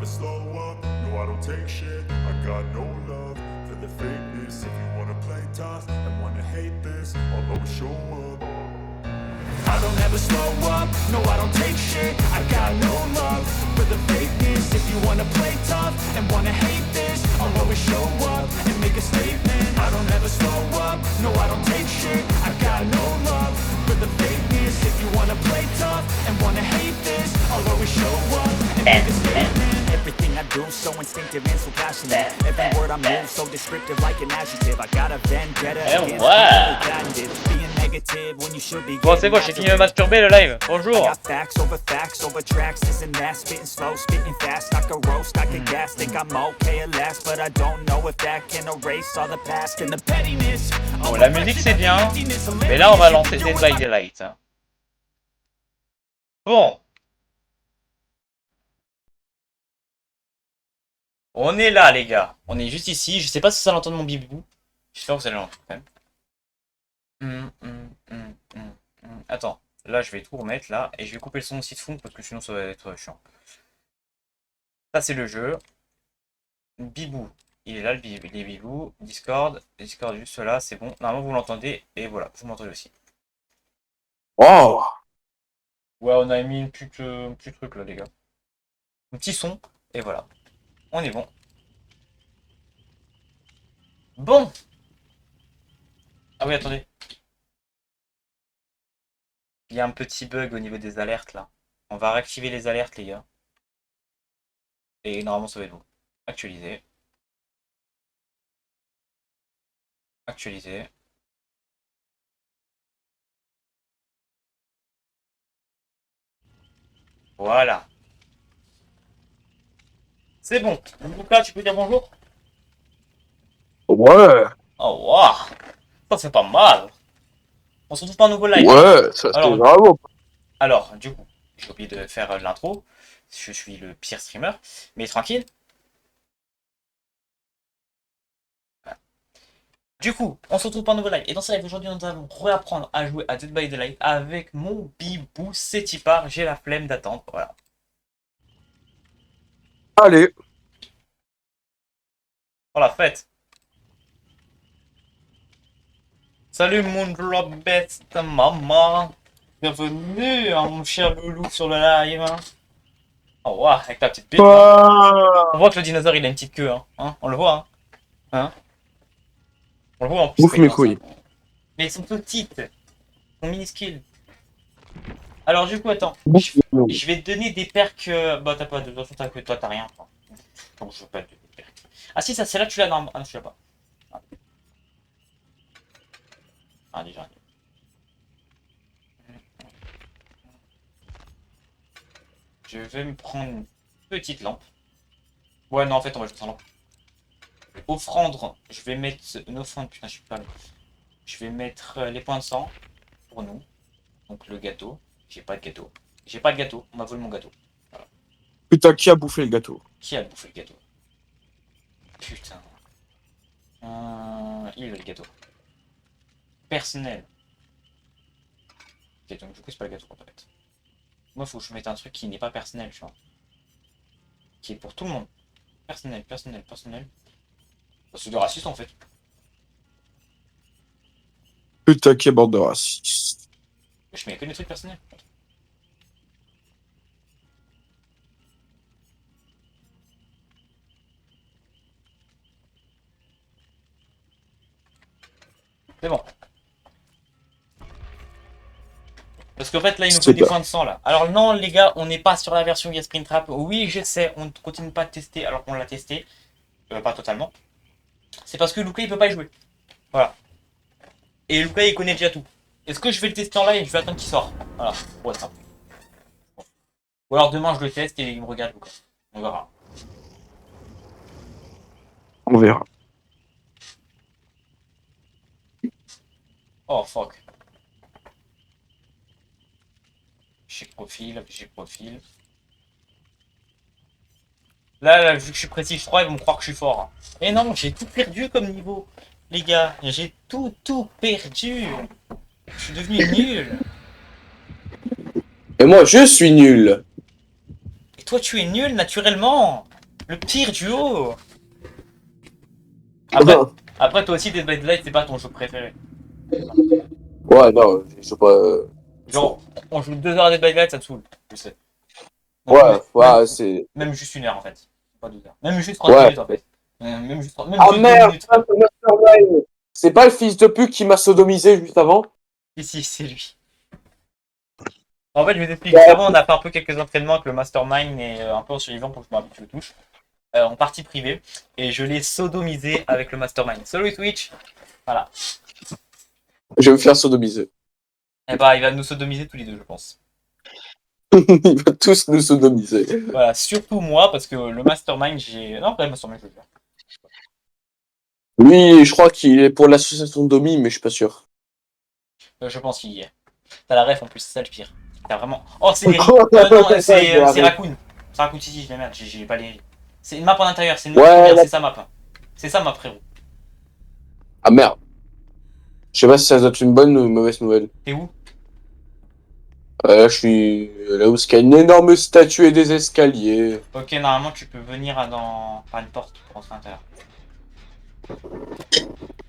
slow up, no I don't take shit. I got no love for the fakeness. If you wanna play tough and wanna hate this, I'll always show up. I don't ever slow up, no I don't take shit. I got no love for the fakeness. If you wanna play tough and wanna hate this, I'll always show up and make a statement. I don't ever slow up, no I don't take shit. I got no love for the fakeness. If you wanna play tough and wanna hate this, I'll always show up and make a statement. Everything I do so instinctive and so passionate. Every word I move so descriptive like an adjective. I got a vendetta against people who cognitive. Being negative when you should be. Bon, c'est bon, j'ai fini de masturber le live. Bonjour. I got facts over tracks, this and that. Spitting slow, spitting fast. I can roast, I can gas. Think I'm okay at last, but I don't know if that can erase all the past and the pettiness. Bon, la musique c'est bien, mais là on va lancer Dead by Daylight. Bon. On est là, les gars. On est juste ici. Je sais pas si ça l'entend de mon bibou. J'espère que vous allez l'entendre quand même. Attends. Là, je vais tout remettre là. Et je vais couper le son aussi de fond parce que sinon ça va être chiant. Ça, c'est le jeu. Bibou. Il est là, les bibous. Discord. Discord juste là. C'est bon. Normalement, vous l'entendez. Et voilà. Vous m'entendez aussi. Oh. Ouais, on a mis un petit truc là, les gars. Un petit son. Et voilà. On est bon. Bon. Ah oui, attendez. Il y a un petit bug au niveau des alertes là. On va réactiver les alertes, les gars. Et normalement, ça va être bon. Actualiser. Actualiser. Voilà. C'est bon. Donc là, tu peux dire bonjour? Ouais. Oh, waouh. Ça, c'est pas mal. On se retrouve pour un nouveau live. Ouais, ça c'est vraiment. Alors, du coup, j'ai oublié de faire l'intro. Je suis le pire streamer. Mais tranquille. Voilà. Du coup, on se retrouve pour un nouveau live. Et dans ce live, aujourd'hui, nous allons réapprendre à jouer à Dead by Daylight avec mon bibou Setipar. J'ai la flemme d'attendre. Voilà. Allez. Pour la fête. Salut mon best maman. Bienvenue mon cher loulou sur le live. Oh wow, avec ta petite bite. On voit que le dinosaure il a une petite queue. Hein, on le voit. Hein. On le voit en plus. Ouf mes couilles. Mais elles sont petites. Elles sont minuscules. Alors du coup attends. Je vais te donner des perks. Bah t'as pas de toute façon que toi t'as rien. Donc je veux pas te donner des perks. Ah si ça c'est là tu l'as dans. Ah non tu l'as pas. Ah déjà. Je vais me prendre une petite lampe. Ouais non en fait on va jouer sans lampe. Offrande. Je vais mettre une offrande. Putain je suis pas là. Je vais mettre les points de sang pour nous. Donc le gâteau. J'ai pas de gâteau. J'ai pas de gâteau. On m'a volé mon gâteau. Voilà. Putain, qui a bouffé le gâteau? Qui a bouffé le gâteau? Putain. Il est le gâteau. Personnel. Ok, donc du coup c'est pas le gâteau en fait. Moi faut que je mette un truc qui n'est pas personnel, tu vois. Qui est pour tout le monde. Personnel. C'est de raciste en fait. Putain, qui est bande de racistes. Je mets que des trucs personnels. C'est bon. Parce qu'en fait là il nous faut des points de sang là. Alors non les gars, on n'est pas sur la version via Springtrap. Oui je sais, on ne continue pas de tester alors qu'on l'a testé. Pas totalement. C'est parce que Luca il peut pas y jouer. Voilà. Et Luca il connaît déjà tout. Est-ce que je vais le tester en live? Je vais attendre qu'il sort. Voilà. Ouais, ça. Ou alors demain je le teste et il me regarde Luca. On verra. On verra. Oh fuck. J'ai profil. Là, vu que je suis prestige 3, ils vont croire que je suis fort. Et non, j'ai tout perdu comme niveau. Les gars, j'ai tout perdu. Je suis devenu nul. Et moi, je suis nul. Et toi, tu es nul naturellement. Le pire duo. Après, après toi aussi, Dead by Daylight, c'est pas ton jeu préféré. Ouais, non, je sais pas. Genre, on joue 2 heures à Dead by Daylight, ça te saoule, je sais. Donc, Ouais, ouais, c'est. même juste 1 heure en fait. Pas 2 heures. Même juste 30 Ouais. minutes en fait. Même juste, même Ah juste 2 merde, minutes. ça, c'est Mastermind. C'est pas le fils de pute qui m'a sodomisé juste avant? Ici, c'est lui. En fait, je vous explique. Juste avant, on a fait un peu quelques entraînements avec le Mastermind et un peu en survivant pour que je m'habitue aux touches. En partie privée. Et je l'ai sodomisé avec le Mastermind. Salut Twitch. Voilà. Je vais me faire sodomiser. Et bah, il va nous sodomiser tous les deux, je pense. Ils vont tous nous sodomiser. Voilà, surtout moi, parce que le Mastermind, j'ai. Non, pas le Mastermind, je veux dire. Lui, je crois qu'il est pour l'association Domi, mais je suis pas sûr. Je pense qu'il y est. T'as la ref en plus, c'est ça le pire. T'as vraiment. Oh, c'est les. Oh, Non, c'est j'ai la ref. Raccoon. C'est Raccoon, si, je les merde, j'ai pas les. C'est une map en intérieur, c'est une map Ouais, première, la- c'est ça map. C'est ça map, frérot. Ah merde. Je sais pas si ça doit être une bonne ou une mauvaise nouvelle. T'es où? Là, je suis là où il y a une énorme statue et des escaliers. Ok, normalement, tu peux venir par une porte pour rentrer à l'intérieur.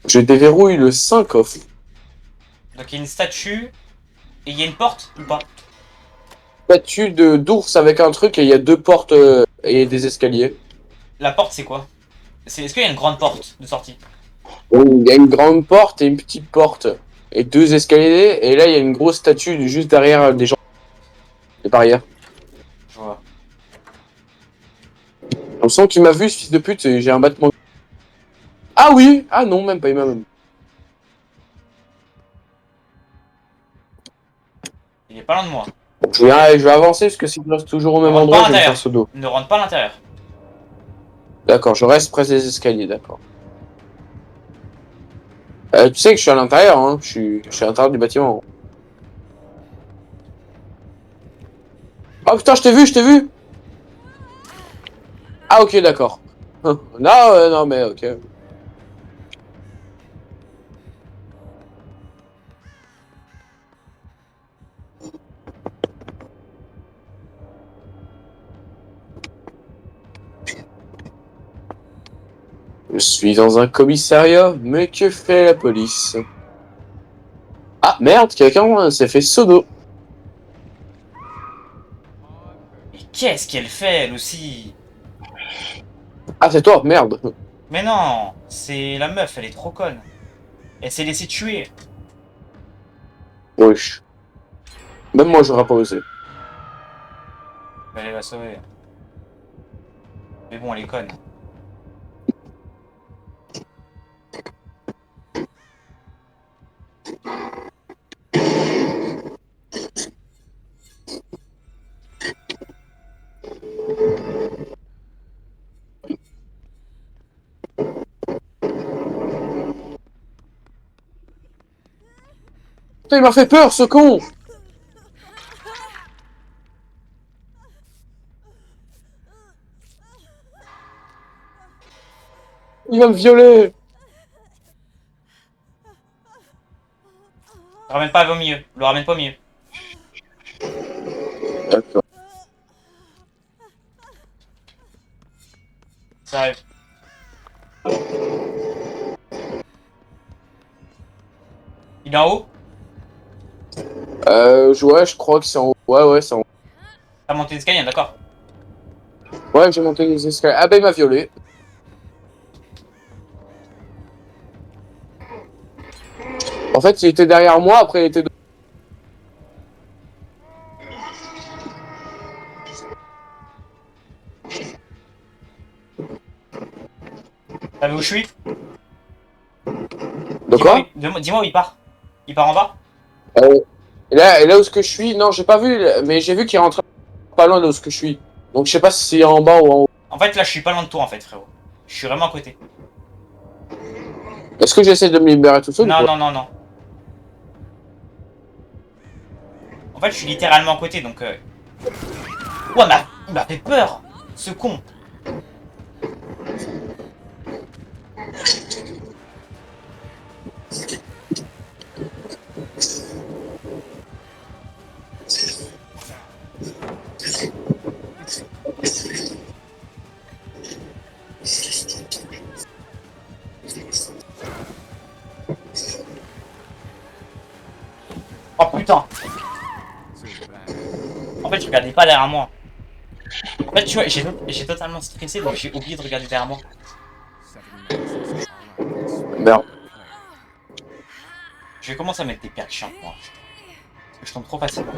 Je déverrouille le 5 off. Donc, il y a une statue et il y a une porte ou pas? Statue d'ours avec un truc et il y a deux portes et des escaliers. La porte, c'est quoi? Est-ce qu'il y a une grande porte de sortie? Donc, il y a une grande porte et une petite porte et deux escaliers et là il y a une grosse statue juste derrière des gens. Des barrières. Je vois. On sent qu'il m'a vu ce fils de pute et j'ai un battement. Ah oui! Ah non, même pas, il m'a même. Il est pas loin de moi. Je vais avancer parce que si je reste toujours au même Ne rentre pas endroit, à je vais me l'intérieur. faire ce dos. Ne rentre pas à l'intérieur. D'accord, je reste près des escaliers, d'accord. Tu sais que je suis à l'intérieur, hein. Je suis à l'intérieur du bâtiment. Oh putain, je t'ai vu, je t'ai vu! Ah ok, d'accord. Non, non, mais ok. Je suis dans un commissariat, mais que fait la police? Ah merde, quelqu'un s'est fait sodo. Mais qu'est-ce qu'elle fait, elle aussi? Ah c'est toi, merde. Mais non, c'est la meuf, elle est trop conne. Elle s'est laissée tuer. Wesh. Même moi j'aurais pas osé. Fallait la sauver. Mais bon, elle est conne. Putain, il m'a fait peur ce con! Il va me violer! Le ramène pas au milieu. Le ramène pas au milieu. D'accord. Ça arrive. Il est en haut? Ouais, je crois que c'est en haut. Ouais, ouais, c'est en haut. T'as monté l'escalier, d'accord. Ouais, j'ai monté les escaliers. Ah ben il m'a violé. En fait, il était derrière moi, après il était... T'as vu où je suis? De quoi? Dis-moi où il part. Il part en bas? Et là où ce que je suis, non, j'ai pas vu, mais j'ai vu qu'il rentrait pas loin de où ce que je suis. Donc je sais pas si c'est en bas ou en haut. En fait, là, je suis pas loin de toi, en fait, frérot. Je suis vraiment à côté. Est-ce que j'essaie de me libérer tout seul? Non, ou pas? non, non, non. En fait, je suis littéralement à côté, donc... Ouah, il m'a fait peur, ce con. putain. En fait, je regardais pas derrière moi. En fait, tu vois, j'ai totalement stressé, donc j'ai oublié de regarder derrière moi. Merde. Je vais commencer à mettre des perches chiantes, moi. Parce que je tombe trop facilement.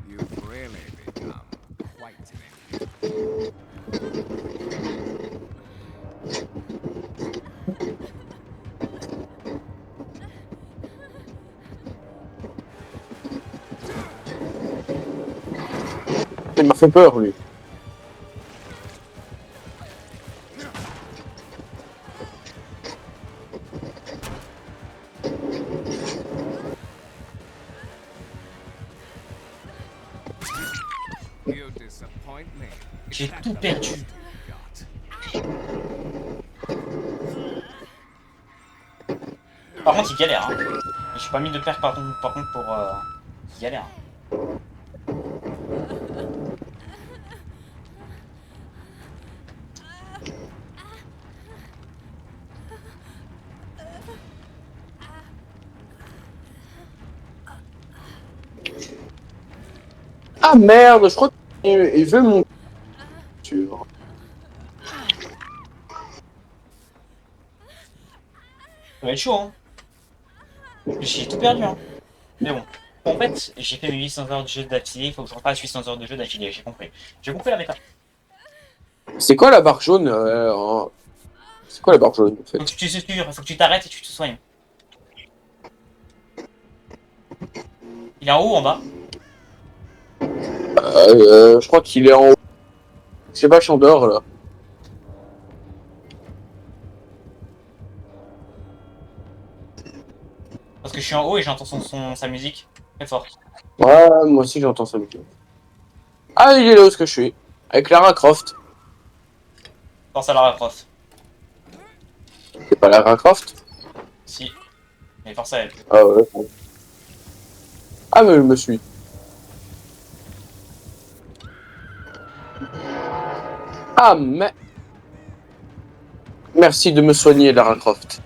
You've really become quite an Il m'a fait peur, lui. You disappoint me. J'ai tout perdu. God. Par contre, il galère. Hein. Je suis pas mis de perche par contre pour. Il galère. Ah merde, je crois qu'il veut mon... Sûr. Ça va être chaud, hein. J'ai tout perdu, hein. Mais bon. En fait, j'ai fait mes 800 heures de jeu d'affilée, il faut que je refasse 800 heures de jeu d'affilée, j'ai compris. J'ai compris la méta. C'est quoi la barre jaune C'est quoi la barre jaune, en fait? Faut que tu faut que tu t'arrêtes et tu te soignes. Il est en haut ou en bas? Je crois qu'il est en haut. C'est vachement dehors, là. Parce que je suis en haut et j'entends sa musique très fort. Ouais, moi aussi j'entends ça. Ah, il est là où est-ce que je suis. Avec Lara Croft. Pense à Lara Croft. C'est pas Lara Croft? Si. Mais pense à elle. Ah ouais. Ah, mais je me suis. Ah, mais... Merci de me soigner, Lara Croft.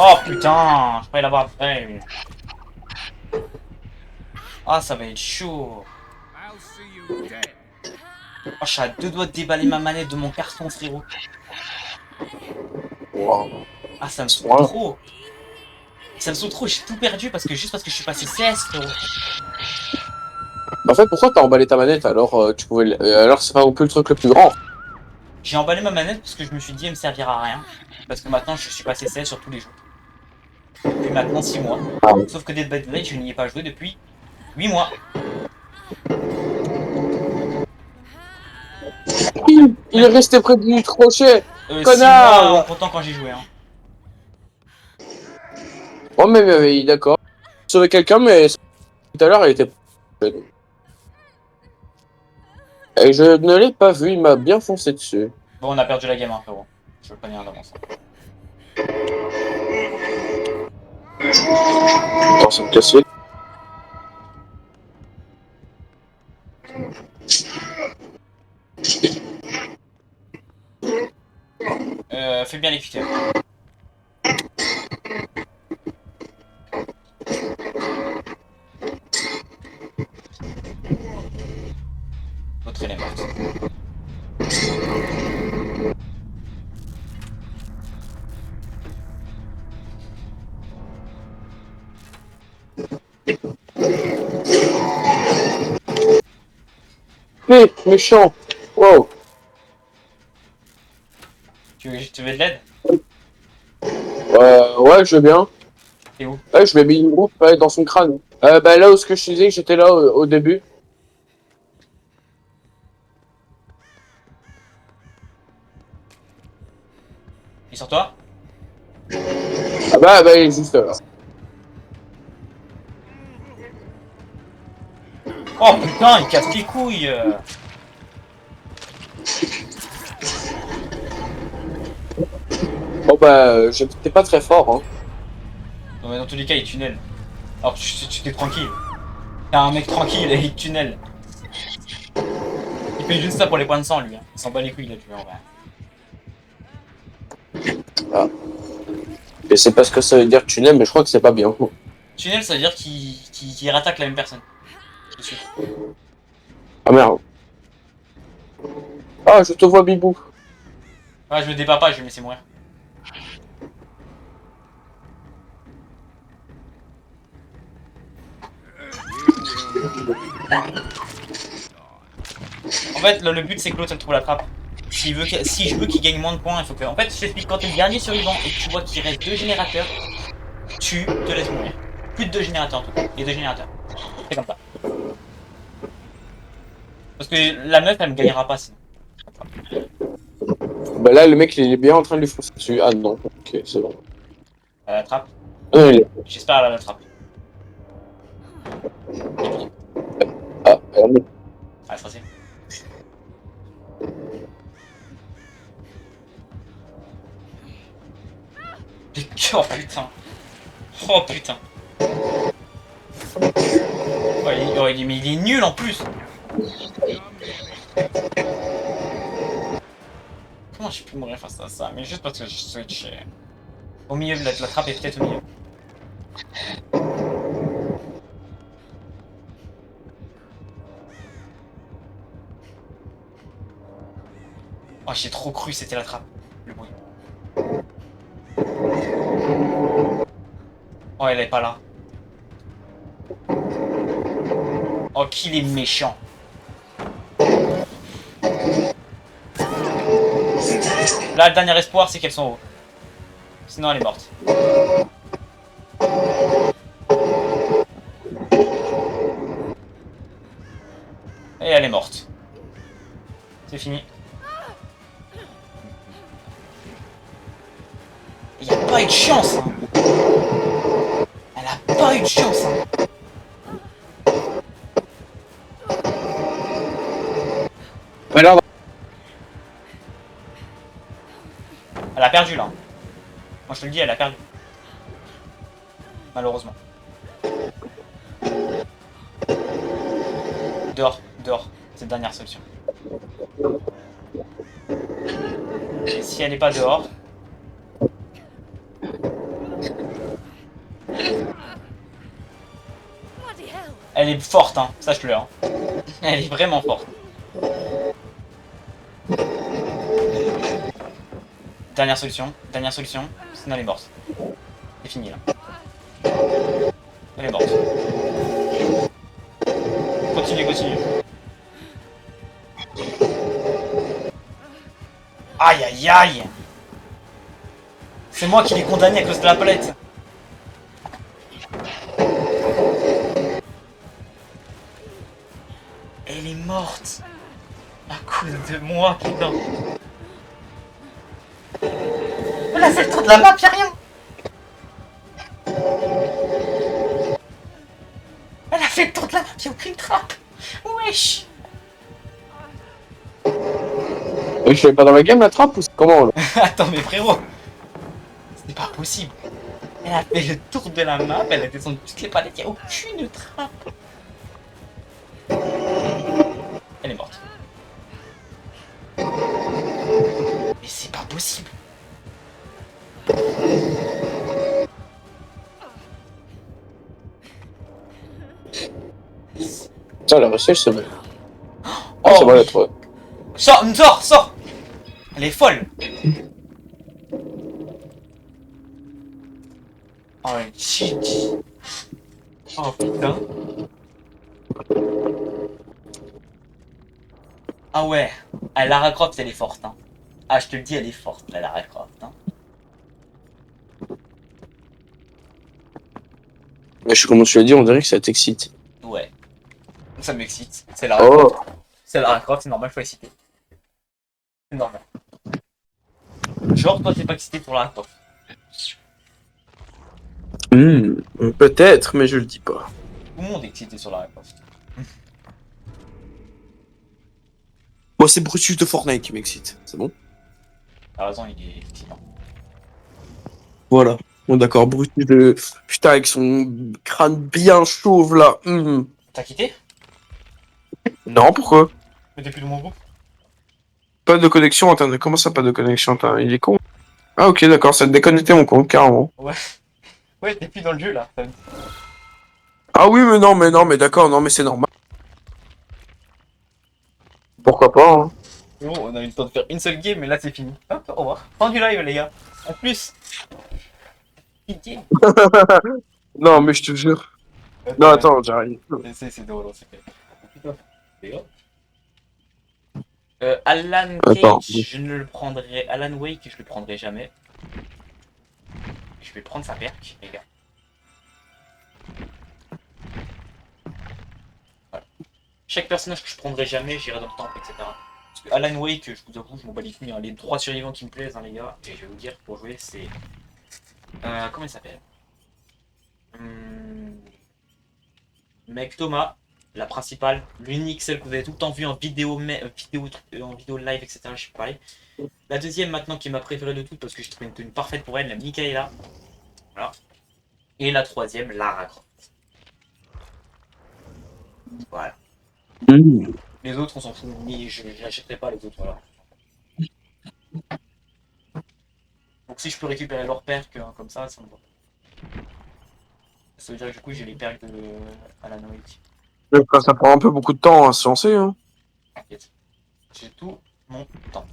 Oh putain, je pourrais l'avoir après. Mais... Ah, ça va être chaud. I'll see you dead. Oh, je suis à deux doigts de déballer ma manette de mon carton, frérot. Wow. Ah, ça me saoule Ouais. trop. Ça me saoule trop, j'ai tout perdu parce que juste parce que je suis passé CS, frérot. En fait, pourquoi t'as emballé ta manette alors tu pouvais... alors c'est pas non plus le truc le plus grand. J'ai emballé ma manette parce que je me suis dit elle me servira à rien. Parce que maintenant je suis passé CS sur tous les jeux. Depuis maintenant 6 mois. Ah oui. Sauf que Dead by Daylight, je n'y ai pas joué depuis 8 mois. Il est resté près du crochet. 6 Connard. mois, pourtant quand j'ai joué. Hein. Oh, mais d'accord. Sauver quelqu'un, mais tout à l'heure, il était... Et je ne l'ai pas vu, il m'a bien foncé dessus. Bon, on a perdu la game, hein, frérot. Je veux pas dire d'avance. Attends, ça me casse. Fais bien les cutters. L'autre elle est morte. Mais, méchant. Wow. Tu veux de l'aide? Ouais, je veux bien. T'es où? Ouais, je lui ai mis une groupe ouais, dans son crâne. Bah là où ce que je disais, j'étais là au début. Il est sur toi? Ah bah il est juste là. Oh putain, il casse les couilles. Bon bah, j'étais pas très fort, hein. Non mais dans tous les cas, il tunnel. Alors tu t'es tranquille. T'es un mec tranquille et il tunnel. Il fait juste ça pour les points de sang, lui. Hein. Il s'en bat les couilles, là, tu vois, en vrai. Je sais pas ce que ça veut dire tunnel, mais je crois que c'est pas bien. Tunnel, ça veut dire qu'il rattaque la même personne. Je suis. Ah merde. Ah, je te vois, Bibou. Ouais, je me débat pas, je vais me laisser mourir. En fait, le but c'est que l'autre elle trouve la trappe. Si je veux qu'il gagne moins de points, il faut que. En fait, je t'explique, quand t'es le dernier survivant et que tu vois qu'il reste 2 générateurs, tu te laisses mourir. Plus de 2 générateurs en tout cas. Et 2 générateurs. C'est comme ça. Parce que la meuf elle me gagnera pas sinon. Bah là, le mec, il est bien en train de lui foncer dessus. Ah non, ok, c'est bon. Elle la trappe. Ah, non, il est... J'espère elle a la trappe. Ah, elle est... Ah, c'est facile. Oh putain. Oh putain. Mais il est nul en plus. Comment j'ai pu mourir face à ça? Mais juste parce que je switch au milieu, la trappe est peut-être au milieu. Oh, j'ai trop cru c'était la trappe. Le bruit. Oh, elle est pas là. Oh, qu'il est méchant. Là, le dernier espoir, c'est qu'elles sont haut. Sinon, elle est morte. Et elle est morte. C'est fini. Il n'y a pas eu de chance, hein. Elle a pas eu de chance, hein. Alors, Elle a perdu, là. Moi, je te le dis, elle a perdu. Malheureusement. Dehors, dehors. C'est la dernière solution. Et si elle n'est pas dehors... Elle est forte, hein, sache-le. Hein. Elle est vraiment forte. Dernière solution, sinon elle est morte. C'est fini là. Elle est morte. Continue, continue. Aïe aïe aïe! C'est moi qui l'ai condamné à cause de la palette. Elle est morte. À cause de moi, putain. Elle a fait le tour de la map, y'a rien. Elle a fait le tour de la map, y'a aucune trappe. Wesh. je suis pas dans la game, la trappe, ou c'est comment, là? Attends, mais frérot. C'est pas possible. Elle a fait le tour de la map, elle a descendu toutes les palettes, y'a aucune trappe. Elle est morte. Mais c'est pas possible. Ça, la recette, c'est bon. Ah, c'est bon, la trouvé. Sors, sors, sors. Elle est folle. Oh, elle est cheat. Oh putain. Ah ouais, ah, Lara Croft elle est forte. Hein. Ah, je te le dis, elle est forte, la Lara Croft. Hein. Mais comme je te l'ai dit, on dirait que ça t'excite. Ouais, ça m'excite. C'est Lara Oh. Croft. C'est Lara Croft, c'est normal, faut exciter. C'est normal. Genre, toi, t'es pas excité pour Lara Croft. Peut-être, mais je le dis pas. Tout le monde est excité sur Lara Croft. Moi, c'est Brutus de Fortnite qui m'excite. C'est bon? T'as raison, il est excitant. Voilà. Bon, d'accord, Brutus de... Putain, avec son crâne bien chauve, là. T'as quitté? Non, pourquoi? Mais t'es plus de mon groupe? Pas de connexion, attends, comment ça, pas de connexion? Attends, il est con? Ah, ok, d'accord, ça a déconnecté mon compte, carrément. Ouais, t'es plus dans le jeu là. Ah oui, mais d'accord, non, mais c'est normal. Pourquoi pas, hein. Bon, on a eu le temps de faire une seule game, mais là c'est fini. Hop, au revoir. Fin du live, les gars. En plus. Pitié. Non, mais je te jure. Non, attends, j'arrive. C'est drôle, c'est fait. Putain. Les gars. Alan Attends. Cage, je ne le prendrai. Alan Wake, je le prendrai jamais. Je vais prendre sa perque, les gars. Voilà. Chaque personnage que je prendrai jamais, j'irai dans le temple, etc. Parce que Alan Wake, je vous avoue, je m'en bats les couilles. Hein. Les 3 survivants qui me plaisent, hein, les gars. Et je vais vous dire, pour jouer, c'est. Comment il s'appelle Mec Thomas, la principale, l'unique, celle que vous avez tout le temps vue en vidéo, en vidéo live, etc. Je sais pas parler. La deuxième maintenant qui est ma préférée de toutes parce que j'ai trouvé une tenue parfaite pour elle, la Michaela. Voilà. Et la troisième, Lara Croft. Voilà. Les autres, on s'en fout, mais je n'achèterai pas les autres, voilà. Donc si je peux récupérer leur perk comme ça me va. Ça veut dire que du coup j'ai les perks de Alan Wake. Ça prend un peu beaucoup de temps à se lancer, hein. T'inquiète. J'ai tout mon temps.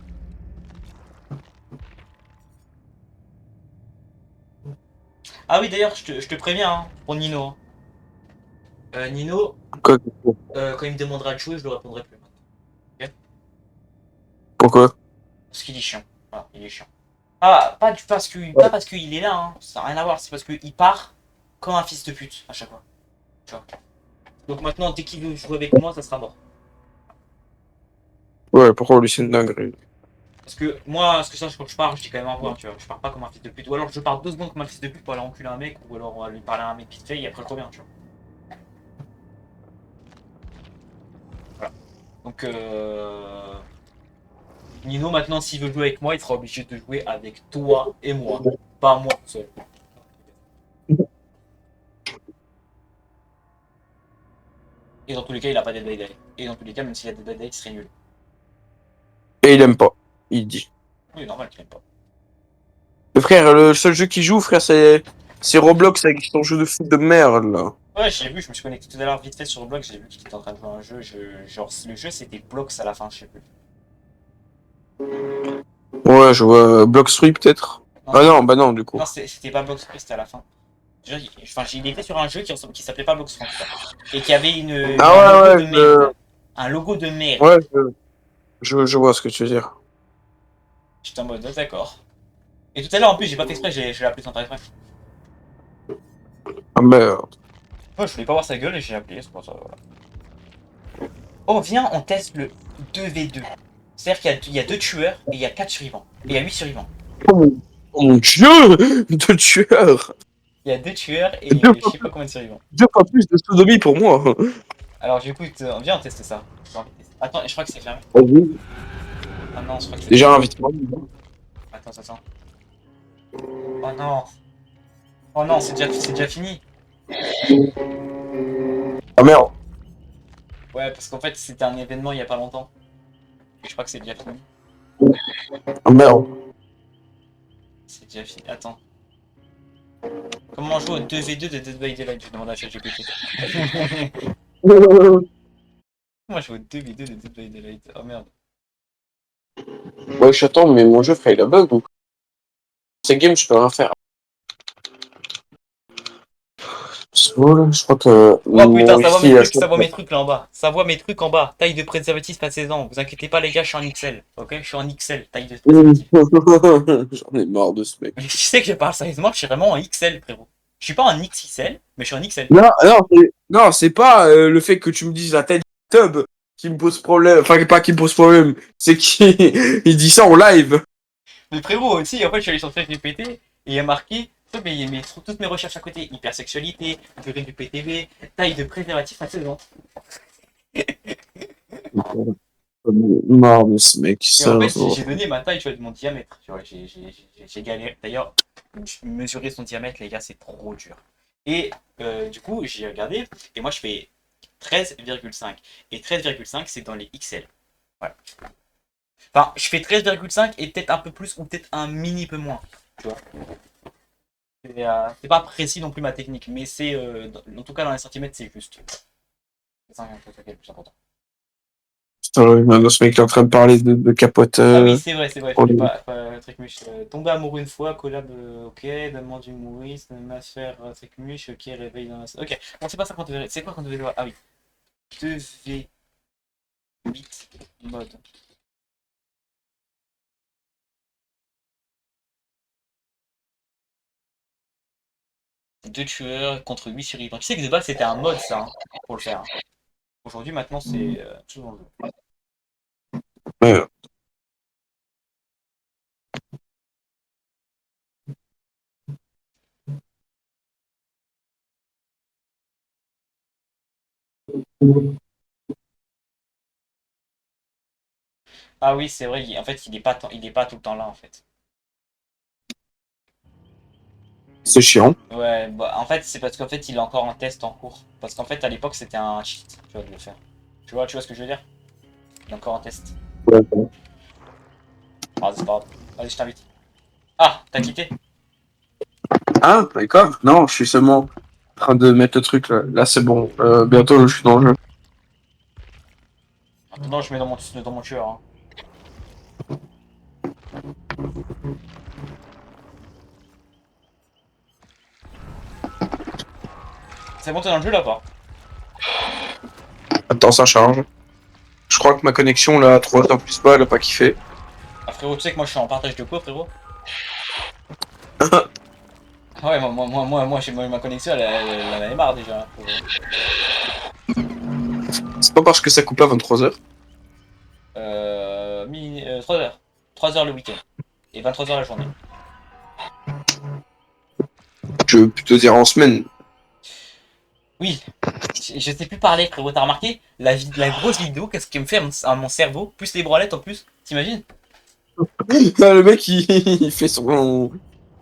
Ah oui d'ailleurs je te préviens hein, pour Nino. Nino, Quoi? quand il me demandera de jouer, je le répondrai plus. Okay. Pourquoi? Parce qu'il est chiant. Voilà, il est chiant. Pas parce qu'il est là, hein. Ça n'a rien à voir, c'est parce qu'il part comme un fils de pute à chaque fois. Tu vois. Donc maintenant, dès qu'il veut jouer avec moi, ça sera mort. Ouais, pourquoi lui c'est une dinguerie? Parce que moi, ce que ça, quand je pars, je dis quand même au revoir, tu vois. Je pars pas comme un fils de pute. Ou alors je pars 2 secondes comme un fils de pute pour aller enculer un mec, ou alors lui parler à un mec vite fait et après je reviens, tu vois. Voilà. Donc Nino, maintenant, s'il veut jouer avec moi, il sera obligé de jouer avec toi et moi. Pas moi seul. Et dans tous les cas, il a pas Dead by Daylight. Et dans tous les cas, même s'il a Dead by Daylight, il serait nul. Et il aime pas, il dit. Oui, normal qu'il aime pas. Le frère, le seul jeu qu'il joue, frère, c'est Roblox avec son jeu de foot de merde, là. Ouais, j'ai vu, je me suis connecté tout à l'heure vite fait sur Roblox, j'ai vu qu'il était en train de jouer à un jeu. Genre, le jeu c'était Blox à la fin, je sais plus. Ouais, je vois Blox 3 peut-être. Non, Ah non, bah non, du coup. non, c'était pas Blox Free, c'était à la fin. Enfin, il était sur un jeu qui s'appelait pas Blox Free, et qui avait Ah un ouais, logo de merde. Un logo de merde. Ouais, je vois ce que tu veux dire. J'étais en mode, d'accord. Et tout à l'heure, en plus, j'ai pas fait exprès, j'ai appelé sans faire exprès. Ah merde. Ouais, je voulais pas voir sa gueule et j'ai appelé, c'est pour ça, voilà. Oh, viens, on teste le 2v2. C'est-à-dire qu'il y a 2 tueurs et il y a 4 survivants. Et il y a 8 survivants. Oh mon dieu! De tueurs! Il y a 2 tueurs et Deux je sais pas combien de survivants. 2 fois plus de sodomie pour moi. Alors, du coup, viens, on teste ça. Attends, je crois que c'est fermé. Vas-y. Ah non, je crois que c'est Déjà, invite-moi. Attends. Oh non. Oh non, c'est déjà fini. Ah merde. Ouais, parce qu'en fait, c'était un événement il y a pas longtemps. Et je crois que c'est déjà fini. Ah merde. C'est déjà fini. Attends. Comment on joue au 2v2 de Dead by Daylight? Je demande à ChatGPT. Moi, je joue au 2v2 de Dead by Daylight. Oh merde. Ouais, j'attends, mais mon jeu, frère, il a bug, donc. Ces games, je peux rien faire. Voilà, je crois que. Oh putain, ça voit mes trucs là en bas. Ça voit mes trucs en bas. Taille de préservatif à 16 ans. Vous inquiétez pas, les gars, je suis en XL. Ok, je suis en XL, taille de préservatif. J'en ai marre de ce mec. Mais tu sais que je parle sérieusement, je suis vraiment en XL, frérot. Je suis pas en XXL, mais je suis en XL. Non, c'est pas le fait que tu me dises la tête de tub qui me pose problème. Enfin, pas qui me pose problème. C'est qu'il il dit ça en live. Mais frérot, aussi, en fait, je suis allé sur ChatGPT et il y a marqué toutes mes recherches à côté. Hypersexualité, durée du PTV, taille de préservatif à 16 ans. marre de ce mec. Et Ça, en fait, j'ai donné ma taille, tu vois, de mon diamètre. Tu vois, j'ai galéré. D'ailleurs, mesurer son diamètre, les gars, c'est trop dur. Et du coup, j'ai regardé, et moi, je fais 13,5. Et 13,5, c'est dans les XL. Voilà. Enfin, je fais 13,5 et peut-être un peu plus, ou peut-être un mini peu moins. Tu vois. C'est pas précis non plus ma technique, mais c'est, en tout cas, dans les centimètres, c'est juste. C'est ça qui est le plus important. putain, ce mec est en train de parler de capote. Ah oui, c'est vrai, je en- voulais pas Trickmush. Tomber amoureux une fois, collab, ok, demande du Maurice, ma sphère, Trickmush, ok, réveil dans la. Ok, bon, c'est pas ça qu'on devait. C'est quoi qu'on devait voir? Ah oui, 2v8 mode. Deux tueurs contre 8 survivants. Tu sais que de base c'était un mode ça, hein, pour le faire. Hein. Aujourd'hui, maintenant, c'est tout dans le jeu. Ouais. Ah oui, c'est vrai, en fait, il est pas tout le temps là en fait. C'est chiant. Ouais, bah, en fait, c'est parce qu'en fait, il est encore en test en cours. Parce qu'en fait, à l'époque, c'était un cheat, tu vois, de le faire. Tu vois ce que je veux dire? Il est encore en test. Ouais. Ah, c'est pas grave. Vas-y, je t'invite. Ah, t'as quitté? Ah, d'accord. Non, je suis seulement en train de mettre le truc là. Là, c'est bon. Bientôt, je suis dans le jeu. Non, je mets dans mon tueur. Hein. C'est bon, t'es dans le jeu là, pas? Attends, ça charge. Je crois que ma connexion, là, à 3 heures plus bas, elle a pas kiffé. Ah, frérot, tu sais que moi, je suis en partage de co, frérot? Ah ouais, ma connexion, elle en avait marre déjà. C'est pas parce que ça coupe à 23 heures. 3 heures. 3 heures le week-end. Et 23 heures la journée. Je veux plutôt dire en semaine. Oui, je sais plus parler, frérot. T'as remarqué la grosse vidéo, qu'est-ce qui me fait à mon cerveau? Plus les bralettes en plus, t'imagines? Ah, le mec, il fait son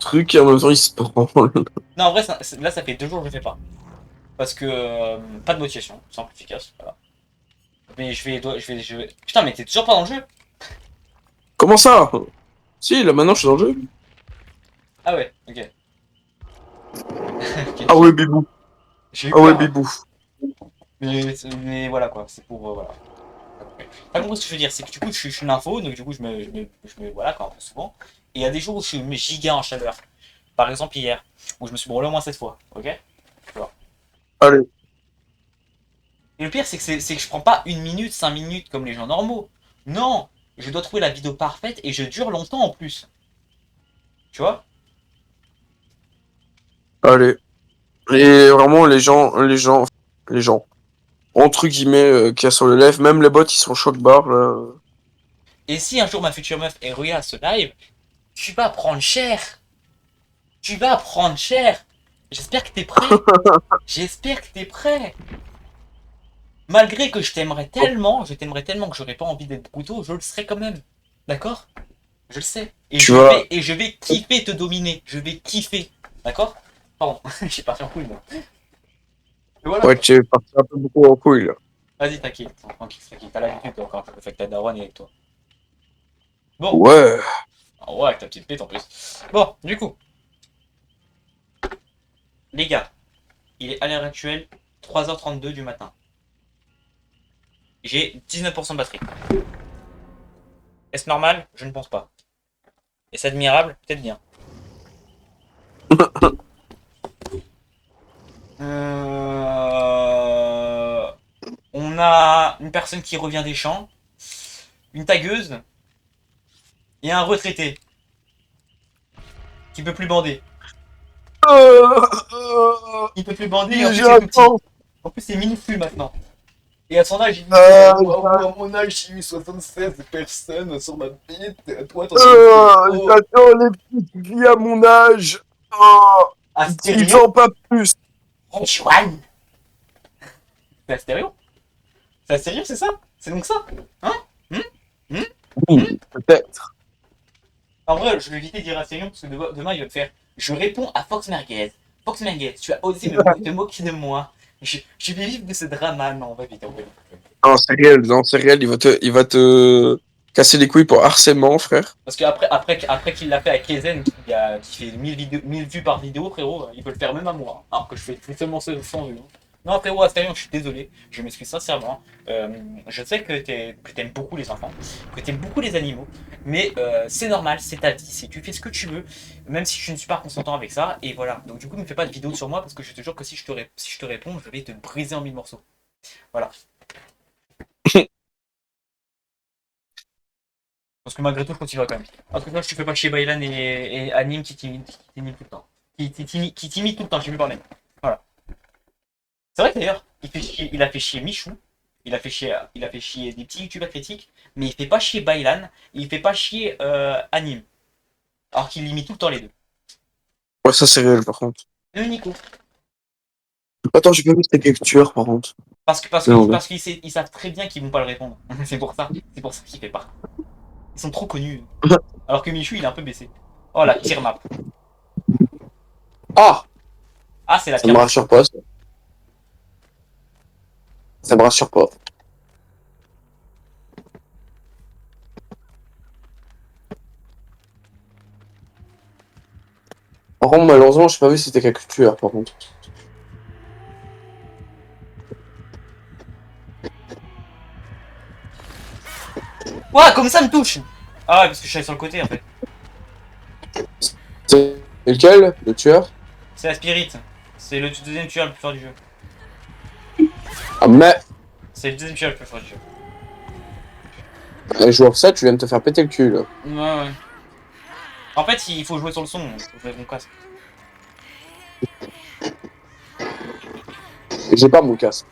truc et en même temps, il se branle. Non, en vrai, là, ça fait 2 jours que je le fais pas. Parce que pas de motivation, simple, efficace. Voilà. Mais je vais. Putain, mais t'es toujours pas dans le jeu? Comment ça? Si, là, maintenant, je suis dans le jeu. Ah ouais, ok. Ok. Ah ouais, bibou. J'ai eu Ah ouais, peur. Hein. bibou. Mais voilà quoi, c'est pour. Voilà. T'as compris ce que je veux dire? C'est que du coup, je suis une info, donc du coup, voilà, quoi, un peu souvent. Et il y a des jours où je suis giga en chaleur. Par exemple, hier, où je me suis brûlé au moins 7 fois, ok? Tu vois. Allez. Et le pire, c'est que je prends pas 1 minute, 5 minutes comme les gens normaux. Non! Je dois trouver la vidéo parfaite et je dure longtemps en plus. Tu vois? Allez. Et vraiment, les gens, entre guillemets, qu'il y a sur le live, même les bots, ils sont choc barre, là. Et si un jour ma future meuf est regarde ce live, tu vas prendre cher! Tu vas prendre cher! J'espère que t'es prêt! J'espère que t'es prêt! Malgré que je t'aimerais tellement que j'aurais pas envie d'être brutaux, je le serai quand même. D'accord? Je le sais. Tu vois. Et je vais kiffer te dominer. Je vais kiffer. D'accord? Pardon, j'ai pas fait un couille, moi. Et voilà. Ouais, tu es parti un peu beaucoup en couille, là. Vas-y, t'inquiète. Tranquille. T'as l'habitude encore. Le fait que ta daronne est avec toi. Bon. Ouais. Ah ouais, avec ta petite pète en plus. Bon, du coup. Les gars, il est à l'heure actuelle 3h32 du matin. J'ai 19% de batterie. Est-ce normal? Je ne pense pas. Est-ce admirable? Peut-être bien. On a une personne qui revient des champs, une tagueuse et un retraité qui peut plus bander. Il peut plus bander et en plus c'est tout petit. En plus c'est minuscule maintenant. Et à son âge, il dit waouh, à mon âge, j'ai eu 76 personnes sur ma bite. Et à toi, t'en as eu trop. J'attends les petites filles à mon âge. Oh, Astério, pas plus. Juan. C'est Astério? C'est Astério, c'est ça? C'est donc ça? Hein? Oui, peut-être. En vrai, je vais éviter de dire à Céline parce que demain il va me faire. Je réponds à Fox Merguez. Fox Merguez, tu as osé te moquer de moi. Je vais vivre de ce drama. Non, on va vite, on va vite. Non, c'est réel, il va te casser les couilles pour harcèlement, frère. Parce qu'après après qu'il l'a fait avec Kezen, qui fait 1000 vues par vidéo, frérot, il peut le faire même à moi. Alors que je fais seulement 100 vues. Hein. Non, frérot, Astérion, je suis désolé. Je m'excuse sincèrement. Je sais que t'aimes beaucoup les enfants, que t'aimes beaucoup les animaux, mais c'est normal, c'est ta vie, tu fais ce que tu veux, même si je ne suis pas consentant avec ça, et voilà. Donc du coup, ne fais pas de vidéo sur moi, parce que je te jure que si je te réponds, je vais te briser en 1000 morceaux. Voilà. Parce que malgré tout, je continuerai quand même. En tout cas, je te fais pas chier Baylan et Anime qui t'imitent tout le temps. Qui t'imitent tout le temps, je sais plus parler. Voilà. C'est vrai que d'ailleurs, il a fait chier Michou, il a fait chier des petits youtubeurs critiques, mais il fait pas chier Baylan, il fait pas chier Anime. Alors qu'il imite tout le temps les deux. Ouais, ça c'est réel, par contre. Le Nico. Attends, j'ai pas vu c'était quel tueur, par contre. Non, ouais. Parce qu'ils savent très bien qu'ils vont pas le répondre. C'est pour ça. C'est pour ça qu'il fait pas. Ils sont trop connus. Alors que Michou, il est un peu baissé. Oh la tire map. Ah, Ah, c'est la ça me tire map. rassure pas. Ça me rassure pas. Par contre, malheureusement, j'ai pas vu si c'était quelques tueurs, par contre. Ouah, comme ça me touche. Ah ouais, parce que je suis allé sur le côté en fait. C'est lequel, le tueur? C'est la Spirit. C'est le deuxième tueur le plus fort du jeu. Ah, mais, C'est le deuxième tueur le plus fort du jeu. joueur ça, tu viens de te faire péter le cul, là. Ouais, ouais. En fait, il faut jouer sur le son. Il faut jouer avec mon casque. Et j'ai pas mon casque.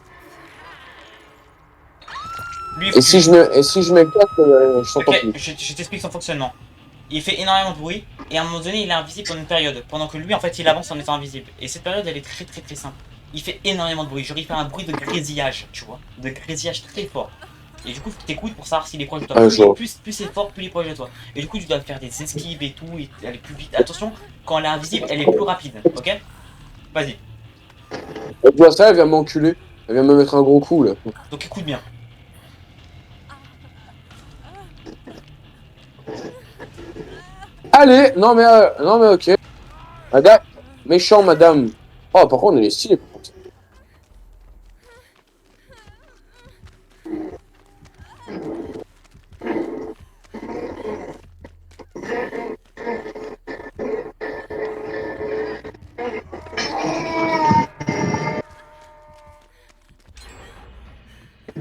Lui, il Et faut si je mets le casque, je t'entends Ok, plus. je t'explique son fonctionnement. Il fait énormément de bruit, et à un moment donné, il est invisible pendant une période. Pendant que lui, en fait, il avance en étant invisible. Et cette période, elle est très très très simple. Il fait énormément de bruit. Genre, il fait un bruit de grésillage, tu vois. De grésillage très fort. Et du coup, tu t'écoutes pour savoir s'il est proche de toi. Ah, je vois. Plus c'est fort, plus il est proche de toi. Et du coup, tu dois faire des esquives et tout, et aller plus vite. Attention, quand elle est invisible, elle est plus rapide, ok? Vas-y. Et joueur ça, elle vient m'enculer. Elle vient me mettre un gros coup, là. Donc écoute bien. Allez, non mais ok. Madame, méchant, madame. Oh, par contre, elle est stylée, par contre.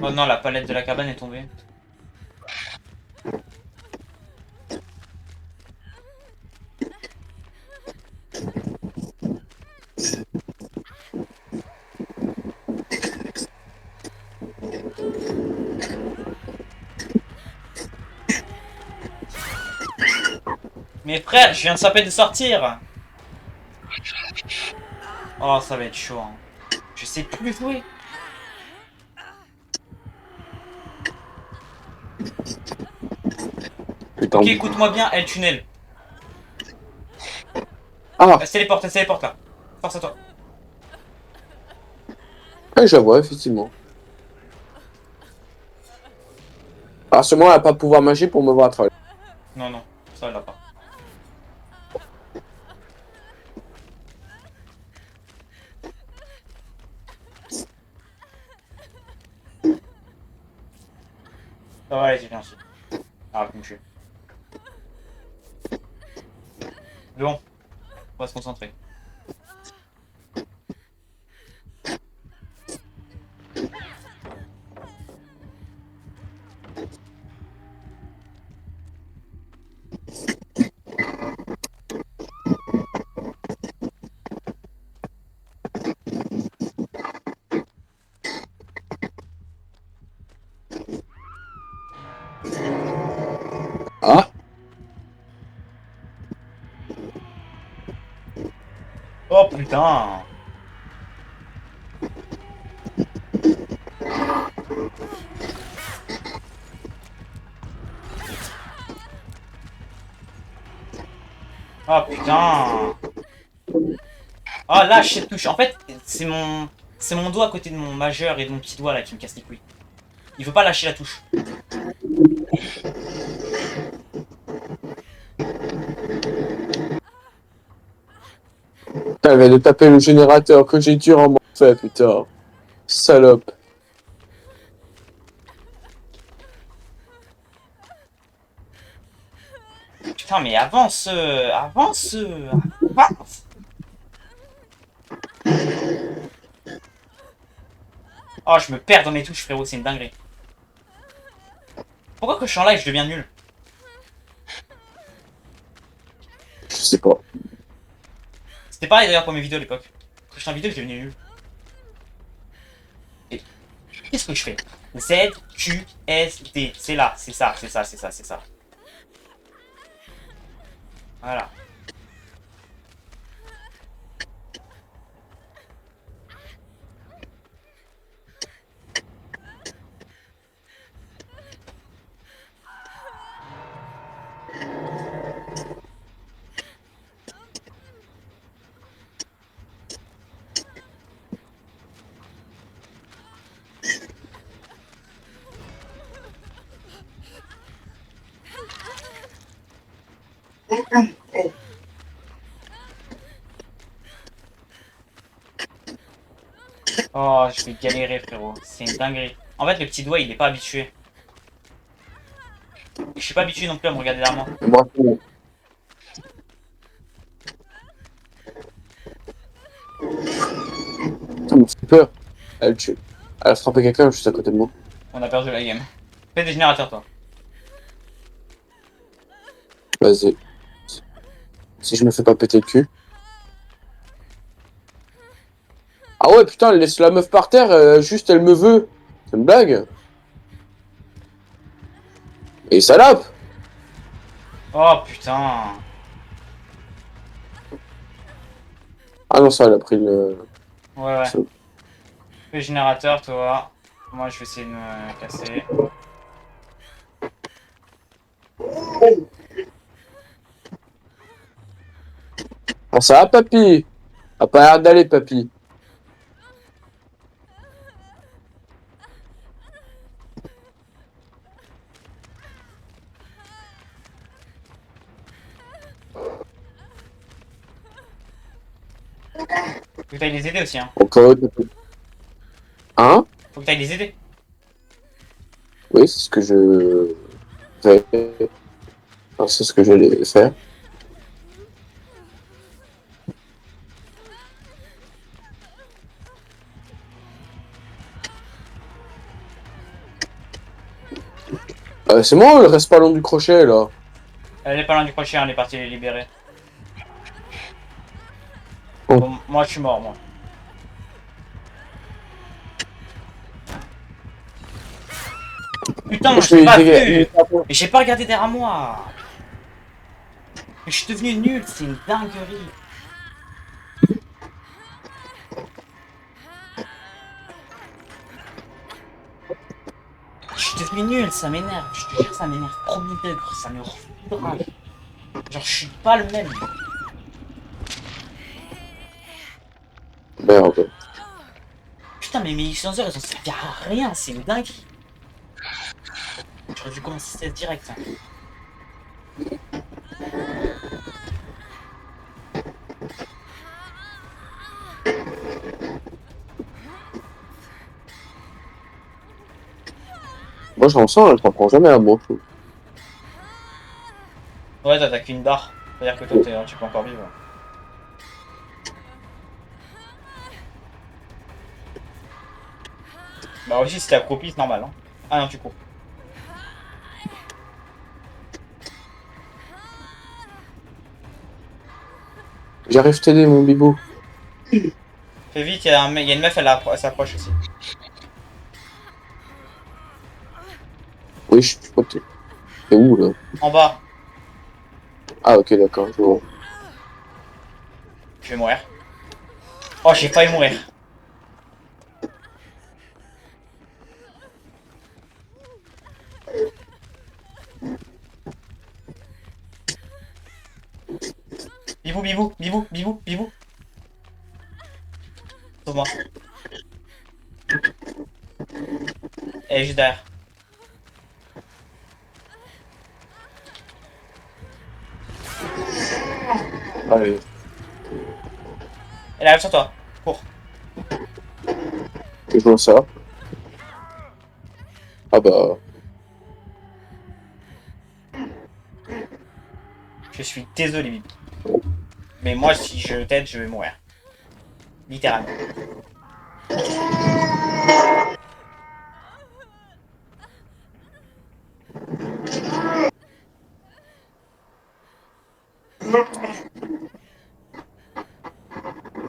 Oh non, la palette de la cabane est tombée. Mais frère, je viens de saper de sortir. Oh, ça va être chaud. Hein. Je sais plus jouer. Putain. Ok, écoute-moi bien, elle tunnel. Ah, Elle se téléporte là. Force à toi. ouais, je la vois, effectivement. Alors, seulement, elle a pas de pouvoir magique pour me voir à travers. Non, non, ça elle l'a pas. Ça va, allez, viens aussi. Ah, comme je suis. Bon, on va se concentrer. Ah, Oh putain. Oh putain. Oh lâche cette touche. En fait, c'est mon doigt à côté de mon majeur et de mon petit doigt là qui me casse les couilles. Il veut pas lâcher la touche. Putain, elle vient de taper le générateur que j'ai durement fait, putain. Salope. Putain mais avance, avance, avance. Oh je me perds dans mes touches frérot, c'est une dinguerie. Pourquoi quand je suis en live je deviens nul? Je sais pas. C'était pareil d'ailleurs pour mes vidéos à l'époque. Quand j'étais en vidéo je devenais nul. Et qu'est-ce que je fais? Z, Q, S, D. C'est là, c'est ça, c'est ça, c'est ça, c'est ça. Voilà. Oh, je vais galérer, frérot. C'est une dinguerie. En fait, le petit doigt, il est pas habitué. Et je suis pas habitué non plus à me regarder derrière moi. Moi, c'est- Ça me fait peur. Elle a frappé quelqu'un juste à côté de moi. On a perdu la game. Fais des générateurs, toi. Vas-y. Si je me fais pas péter le cul. Ah ouais, putain, elle laisse la meuf par terre, juste elle me veut. C'est une blague. Et salope. Oh, putain. Ah non, ça, elle a pris le... Ouais, ouais. C'est- Fais générateur, toi. Moi, je vais essayer de me casser. Ah, ça va, papy? A pas l'air d'aller, papy. Faut que t'ailles les aider aussi, hein. Encore une... Hein? Faut que t'ailles les aider. Oui, c'est ce que je vais... Enfin, c'est ce que je vais faire. C'est moi, elle reste pas long du crochet, là. Elle est pas loin du crochet, elle est partie les libérer. Oh. Bon, moi, je suis mort, moi. Putain, Je j'ai pas vais... vu. Mais j'ai pas regardé derrière moi. Mais je suis devenu nul, c'est une dinguerie. Je suis devenu nul, ça m'énerve. Je te jure, ça m'énerve. Premier degré, ça me rend grave. Genre, je suis pas le même. Merde. Putain, mais mes licencieurs, ils ont servi à rien, c'est une dinguerie. J'aurais dû commencer ça direct. Hein. Moi, je ressens, elle t'en prend jamais à moi. Ouais, t'as qu'une barre. C'est-à-dire que toi, tu peux encore vivre. Bah aussi, si t'es accroupi, c'est normal. Hein. Ah non, tu cours. J'arrive t'aider, mon bibou. Fais vite, il y a une meuf, elle s'approche aussi. Oui, je crois que t'es où, là? En bas, Ah, ok, d'accord, je vois. je vais mourir. Oh, j'ai failli mourir. Bibou, bibou, bibou, bibou, bibou. Sauve-moi. Elle est juste derrière. Allez. Elle arrive sur toi. Cours. Je vois ça. Ah bah. Je suis désolé, Bibi. Mais moi, si je t'aide, je vais mourir. Littéralement.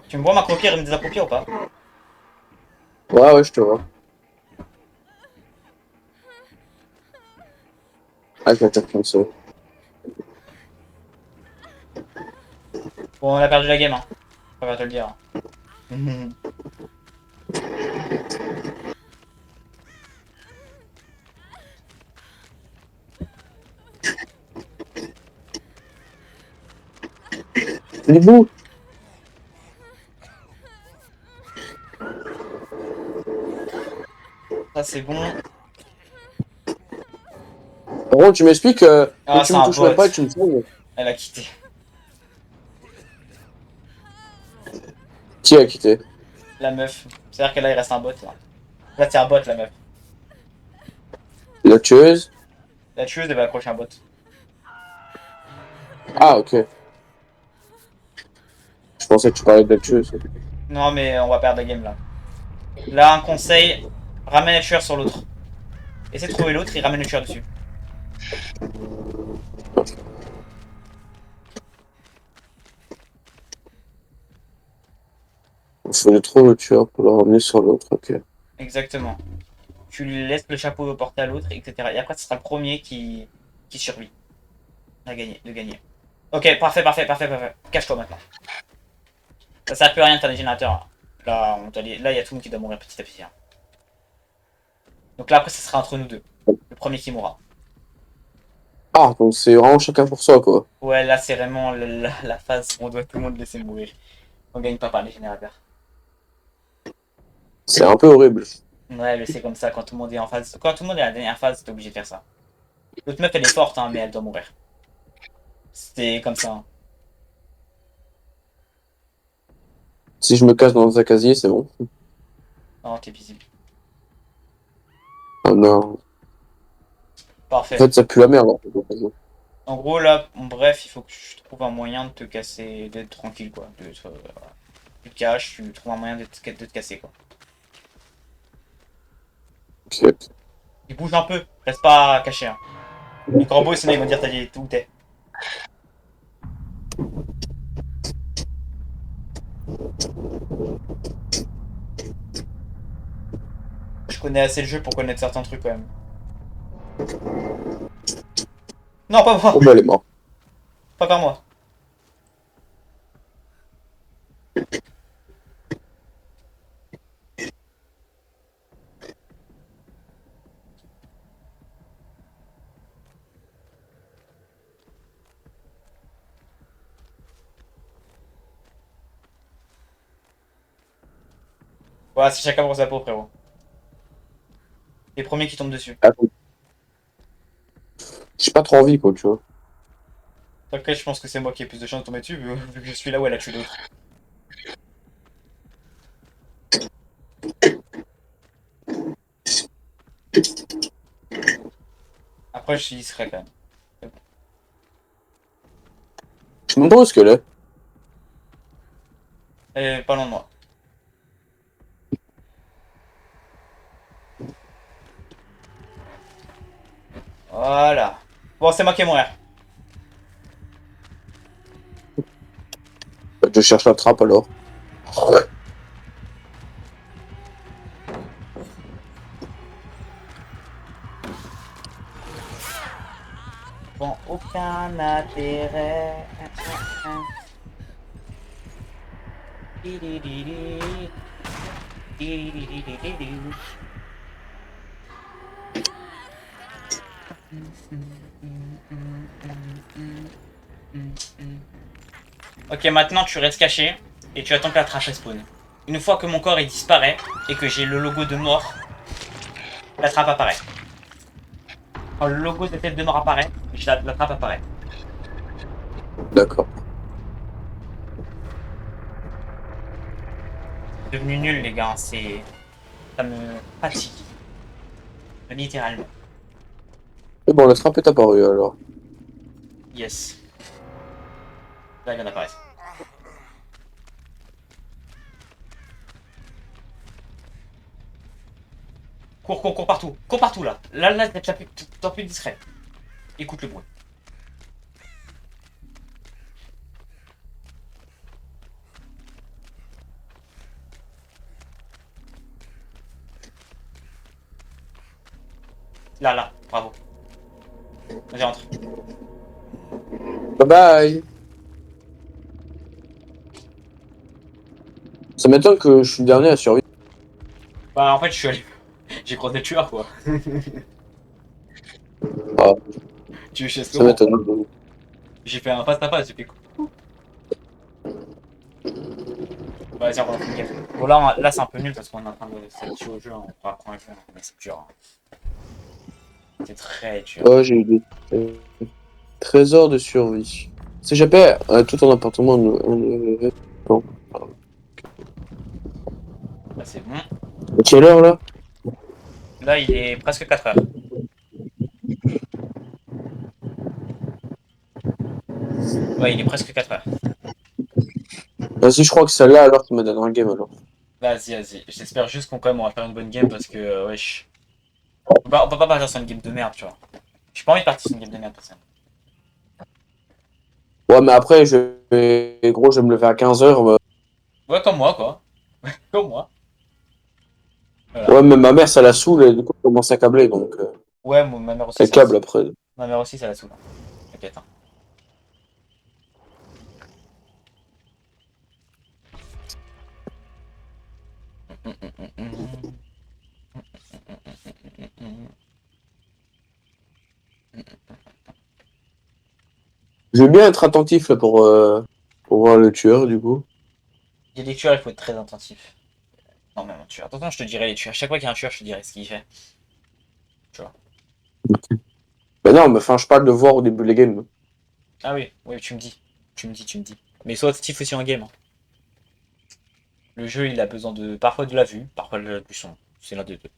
Tu me vois m'accroupir et me désaccroupir ou pas? Ouais, ouais, je te vois. Ah, je m'attaque comme ça. Bon, on a perdu la game, hein. Je préfère te le dire. Les bouts. Ça, c'est bon. Par contre, tu m'expliques que Ah, tu c'est me un touches bot. même pas et tu me sauves. Elle a quitté. Qui a quitté? La meuf. C'est-à-dire que là, il reste un bot, là. Là, c'est un bot, la meuf. La tueuse? La tueuse, elle va accrocher un bot. Ah, ok. Je pensais que tu parlais de la tueuse. Non, mais on va perdre la game, là. Là, un conseil. Ramène le tueur sur l'autre. Essaie de trouver l'autre et ramène le tueur dessus. Il faut trop le tueur pour le ramener sur l'autre, ok. Exactement. Tu lui laisses le chapeau porté à l'autre, etc. Et après, ce sera le premier qui survit. À gagner, de gagner. Ok, parfait, parfait, parfait, parfait. Cache-toi maintenant. Ça sert plus à rien de faire des générateurs. Là, là, il y a tout le monde qui doit mourir petit à petit. Hein. Donc là, après, ce sera entre nous deux. Le premier qui mourra. Ah, donc c'est vraiment chacun pour soi, quoi. Ouais, là, c'est vraiment la phase où on doit tout le monde laisser mourir. On gagne pas par les générateurs. C'est un peu horrible. Ouais, mais c'est comme ça, quand tout le monde est en phase. Quand tout le monde est à la dernière phase, t'es obligé de faire ça. L'autre meuf, elle est forte, hein, mais elle doit mourir. C'est comme ça. Hein. Si je me casse dans un casier, c'est bon. Non, t'es visible. Oh non. En Parfait. fait, ça pue la merde. En fait. En gros, là, bref, il faut que tu trouves un moyen de te casser, d'être tranquille, quoi. Tu te caches, tu trouves un moyen de te casser, quoi. Ok. Il bouge un peu, reste pas caché, hein. Les corbeaux, sinon ils vont dire t'as dit où t'es. Je connais assez le jeu pour connaître certains trucs, quand même. Non, pas moi. Oh, bah, elle est morte. Pas par moi. Voilà, c'est chacun pour sa peau, frérot. Les premiers qui tombent dessus. Ah, j'ai pas trop envie, quoi, tu vois. Après, je pense que c'est moi qui ai plus de chance de tomber dessus, vu que je suis là où elle a tué l'autre. Après, j'y serai quand même. Je me demande où est-ce qu'elle est. Elle est pas loin de moi. Voilà. Bon, c'est moi qui vais mourir. Je cherche la trappe, alors. Bon, aucun intérêt. Ok, maintenant tu restes caché et tu attends que la trappe respawn. Une fois que mon corps il disparaît et que j'ai le logo de mort, la trappe apparaît. Quand le logo de tête de mort apparaît, la trappe apparaît. D'accord. C'est devenu nul les gars, c'est... Ça me fatigue. Littéralement. Et bon, la trappe est apparue alors. Yes. Là il vient d'apparaître. Cours partout. Cours partout là. Là, t'es plus discret. Écoute le bruit. Là, bravo. Vas-y, rentre. Bye bye. Ça m'étonne que je suis le dernier à survivre. Bah, en fait, je suis allé. J'ai croisé le tueur, quoi. Ah, Tu sais ça comment. m'étonne. J'ai fait un face-à-face, j'ai fait quoi. Vas-y, on va faire une game. Bon, là c'est un peu nul parce qu'on est en train de s'habituer au jeu. On va apprendre le jeu, mais c'est dur. Hein. C'est très dur. Ouais, j'ai eu des trésors de survie. Si j'appelle tout ton appartement, bon. Là, c'est bon. À quelle heure là? Là, il est presque 4 heures. Ouais, il est presque 4 heures. Vas-y, je crois que c'est celle-là alors qui me donne un game alors. Vas-y. J'espère juste qu'on quand même on va faire une bonne game parce que, wesh. On peut pas partir sur une game de merde, tu vois. J'ai pas envie de partir sur une game de merde, personne. Ouais, mais après, gros, je vais me lever à 15h. Ouais, comme moi, quoi. Comme moi. Voilà. Ouais, mais ma mère, ça la saoule et du coup, elle commence à câbler donc. Ouais, ma mère aussi. Elle câble après. Ma mère aussi, ça la saoule. T'inquiète. Hein. Je vais bien être attentif là pour voir le tueur du coup. Il y a des tueurs, il faut être très attentif. Non, même un tueur. Attention, je te dirai les tueurs. Chaque fois qu'il y a un tueur, je te dirai ce qu'il fait. Tu vois. Mais non, mais enfin, je parle de voir au début des games. Ah oui, tu me dis. Tu me dis. Mais sois actif aussi en game. Hein. Le jeu, il a besoin de parfois de la vue, parfois du son. C'est l'un des deux.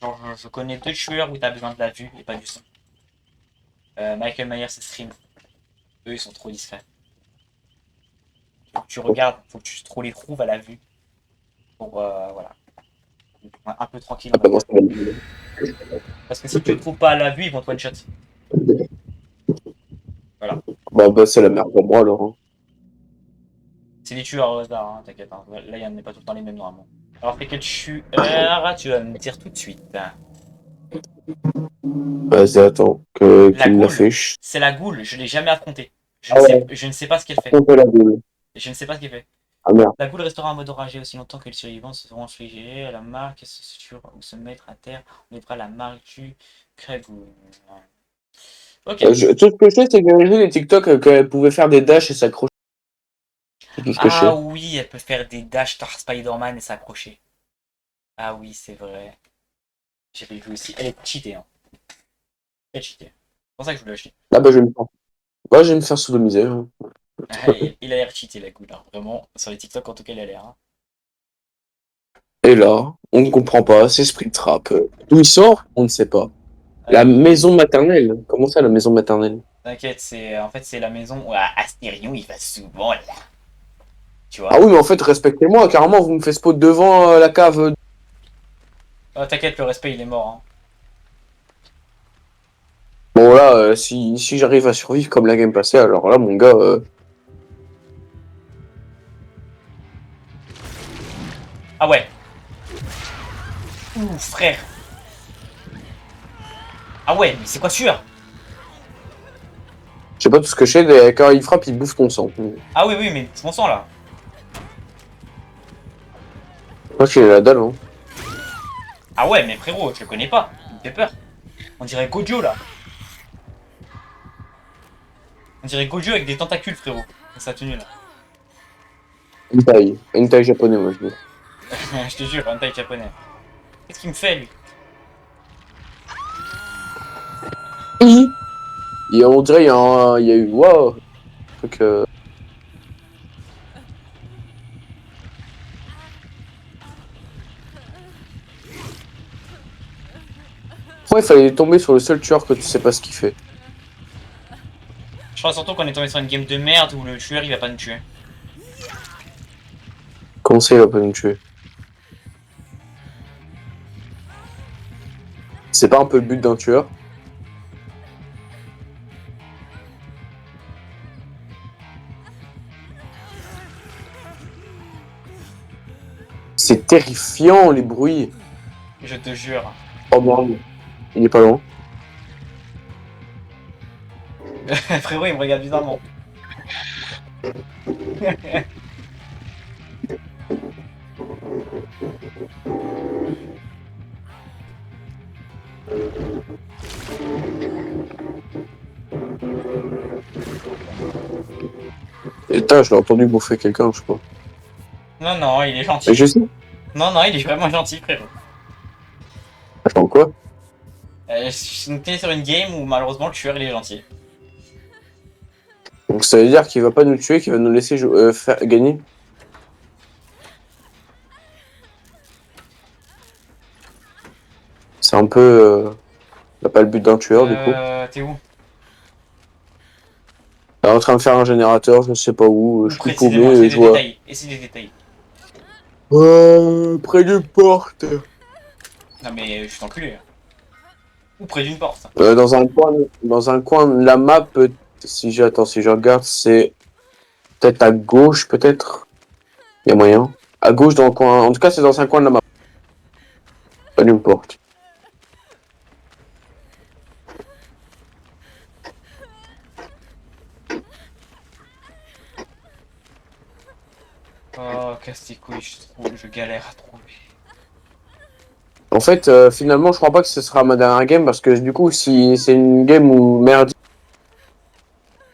Genre, je connais deux tueurs où t'as besoin de la vue et pas du son. Michael Myers et Stream. Eux, ils sont trop discrets. Faut que tu regardes, faut que tu les trouves à la vue. Pour, voilà. Un peu tranquille. Ah, bah, non, ça va être- Parce que si tu ne trouves pas à la vue, ils vont te one-shot. Voilà. Bah, c'est la merde pour moi alors. Hein. C'est des tueurs au hasard, hein, t'inquiète. Hein. Là, il n'y en a pas tout le temps les mêmes normalement. Alors, c'est quel tueur? Tu vas me dire tout de suite. Vas-y, attends, La qu'il goule. l'affiche. C'est la goule, je l'ai jamais affrontée. Ah ouais. Je ne sais pas ce qu'elle fait. Comptez la boule. Je ne sais pas ce qu'elle fait. Ah merde. La goule restera en mode enragé aussi longtemps que les survivants seront infligés à la marque et se mettre à terre. On mettra la marque du Kragoun. Ok. Tout ce que je sais, c'est que j'ai vu des TikTok qu'elle pouvait faire des dashs et s'accrocher. C'est tout ce que je sais. Ah oui, elle peut faire des dash par Spider-Man et s'accrocher. Ah oui, c'est vrai. J'avais vu aussi. Elle est cheatée. Hein. Elle est cheatée. C'est pour ça que je voulais acheter. Là, bah, je vais me faire. Ouais, je vais me faire sodomiser. Hein. Il a l'air cheaté la goule. Hein. Vraiment, sur les TikTok en tout cas, il a l'air. Hein. Et là, on ne comprend pas, c'est Springtrap. D'où il sort, on ne sait pas. La Allez. maison maternelle. Comment ça, la maison maternelle? T'inquiète, en fait c'est la maison où Astérion il va souvent là. Tu vois. Ah oui, mais en fait, respectez-moi, carrément, vous me faites spot devant la cave. Oh, t'inquiète, le respect il est mort. Hein. Bon, là, si j'arrive à survivre comme la game passée, alors là, mon gars. Ah ouais. Ouh, frère. Ah ouais, mais c'est quoi sûr? Je sais pas tout ce que je sais, mais quand il frappe, il bouffe ton sang. Ah oui, mais c'est mon sang là. Moi, je suis la dalle, hein. Ah ouais, mais frérot, je le connais pas. Il me fait peur. On dirait Gojo là. On dirait Gojo avec des tentacules, frérot. C'est sa tenue là. Hentai japonais, moi je dis. Je te jure, un taille japonais. Qu'est-ce qu'il me fait lui? Et on dirait il y a eu wow, truc. Pourquoi il fallait tomber sur le seul tueur que tu sais pas ce qu'il fait? Je crois surtout qu'on est tombé sur une game de merde où le tueur il va pas nous tuer. Comment ça il va pas nous tuer? C'est pas un peu le but d'un tueur? C'est terrifiant les bruits. Je te jure. Oh merde, il est pas loin. Frérot, il me regarde bizarrement. Et putain, je l'ai entendu bouffer quelqu'un, je sais pas. Non, non, il est gentil. Et je sais. Non, non, il est vraiment gentil, frérot. Attends, quoi? Je suis sur une game où malheureusement le tueur il est gentil. Donc ça veut dire qu'il va pas nous tuer, qu'il va nous laisser faire gagner? C'est un peu... pas le but d'un tueur, du coup. T'es où? Elle est en train de faire un générateur, je ne sais pas où, je suis Précisément, paumé essaye et de je vois... détailler. Essaye de détailler. Près d'une porte. Non mais je suis enculé. Ou près d'une porte. Dans un coin de la map, si je regarde, c'est peut-être à gauche, peut-être. Il y a moyen. À gauche dans le coin, en tout cas c'est dans un coin de la map. Pas d'une porte. Oh, casse tes couilles, je galère à trouver. En fait, finalement, je crois pas que ce sera ma dernière game parce que du coup, si c'est une game où merde,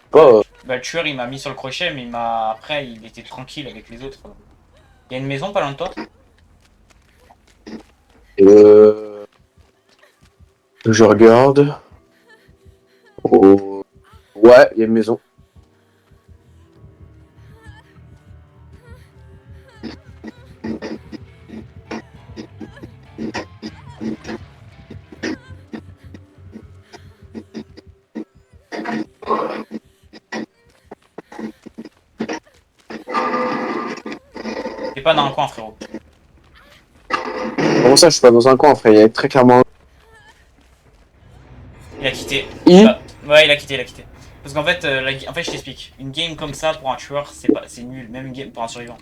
pas. Bah le tueur il m'a mis sur le crochet mais il m'a... Après il était tranquille avec les autres. Il y a une maison pas loin de toi? Je regarde. Oh. Ouais, il y a une maison. T'es pas dans un coin frérot. Comment ça, je suis pas dans un coin, frère? Il y a très clairement. Il a quitté. Il Bah, ouais il a quitté, il a quitté. Parce qu'en fait, en fait je t'explique. Une game comme ça pour un tueur c'est nul. Même une game pour un survivant.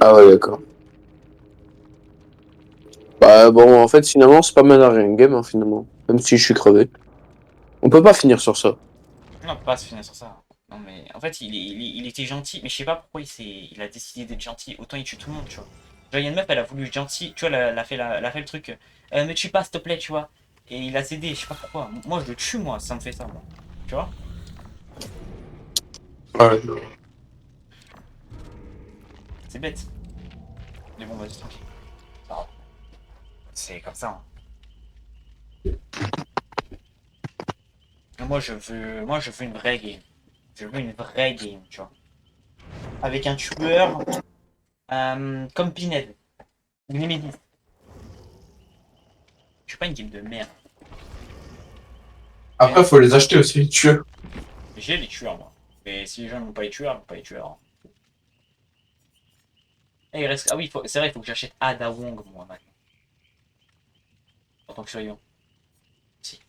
Ah ouais, d'accord. Bah bon, en fait, finalement, c'est pas mal à rien game, hein, finalement. Même si je suis crevé. On peut pas finir sur ça. Non, on peut pas se finir sur ça. Non, mais en fait, il était gentil, mais je sais pas pourquoi il a décidé d'être gentil. Autant il tue tout le monde, tu vois. Genre, il y a une meuf, elle a voulu être gentille, tu vois, elle a fait le truc. Me tue pas, s'il te plaît, tu vois. Et il a cédé, je sais pas pourquoi. Moi, je le tue, moi, ça me fait ça, moi. Tu vois. Ouais. C'est bête. Mais bon, vas-y, tranquille. C'est comme ça, hein. Moi, je veux une vraie game. Je veux une vraie game, tu vois. Avec un tueur comme Pinhead. Une Nemesis. Je suis pas une game de merde. Après, faut les acheter aussi, les tueurs. J'ai les tueurs, moi. Mais si les gens n'ont pas les tueurs, ils n'ont pas les tueurs. Et il reste... Ah oui, c'est vrai, il faut que j'achète Ada Wong, moi, maintenant. En tant que survivant. Si.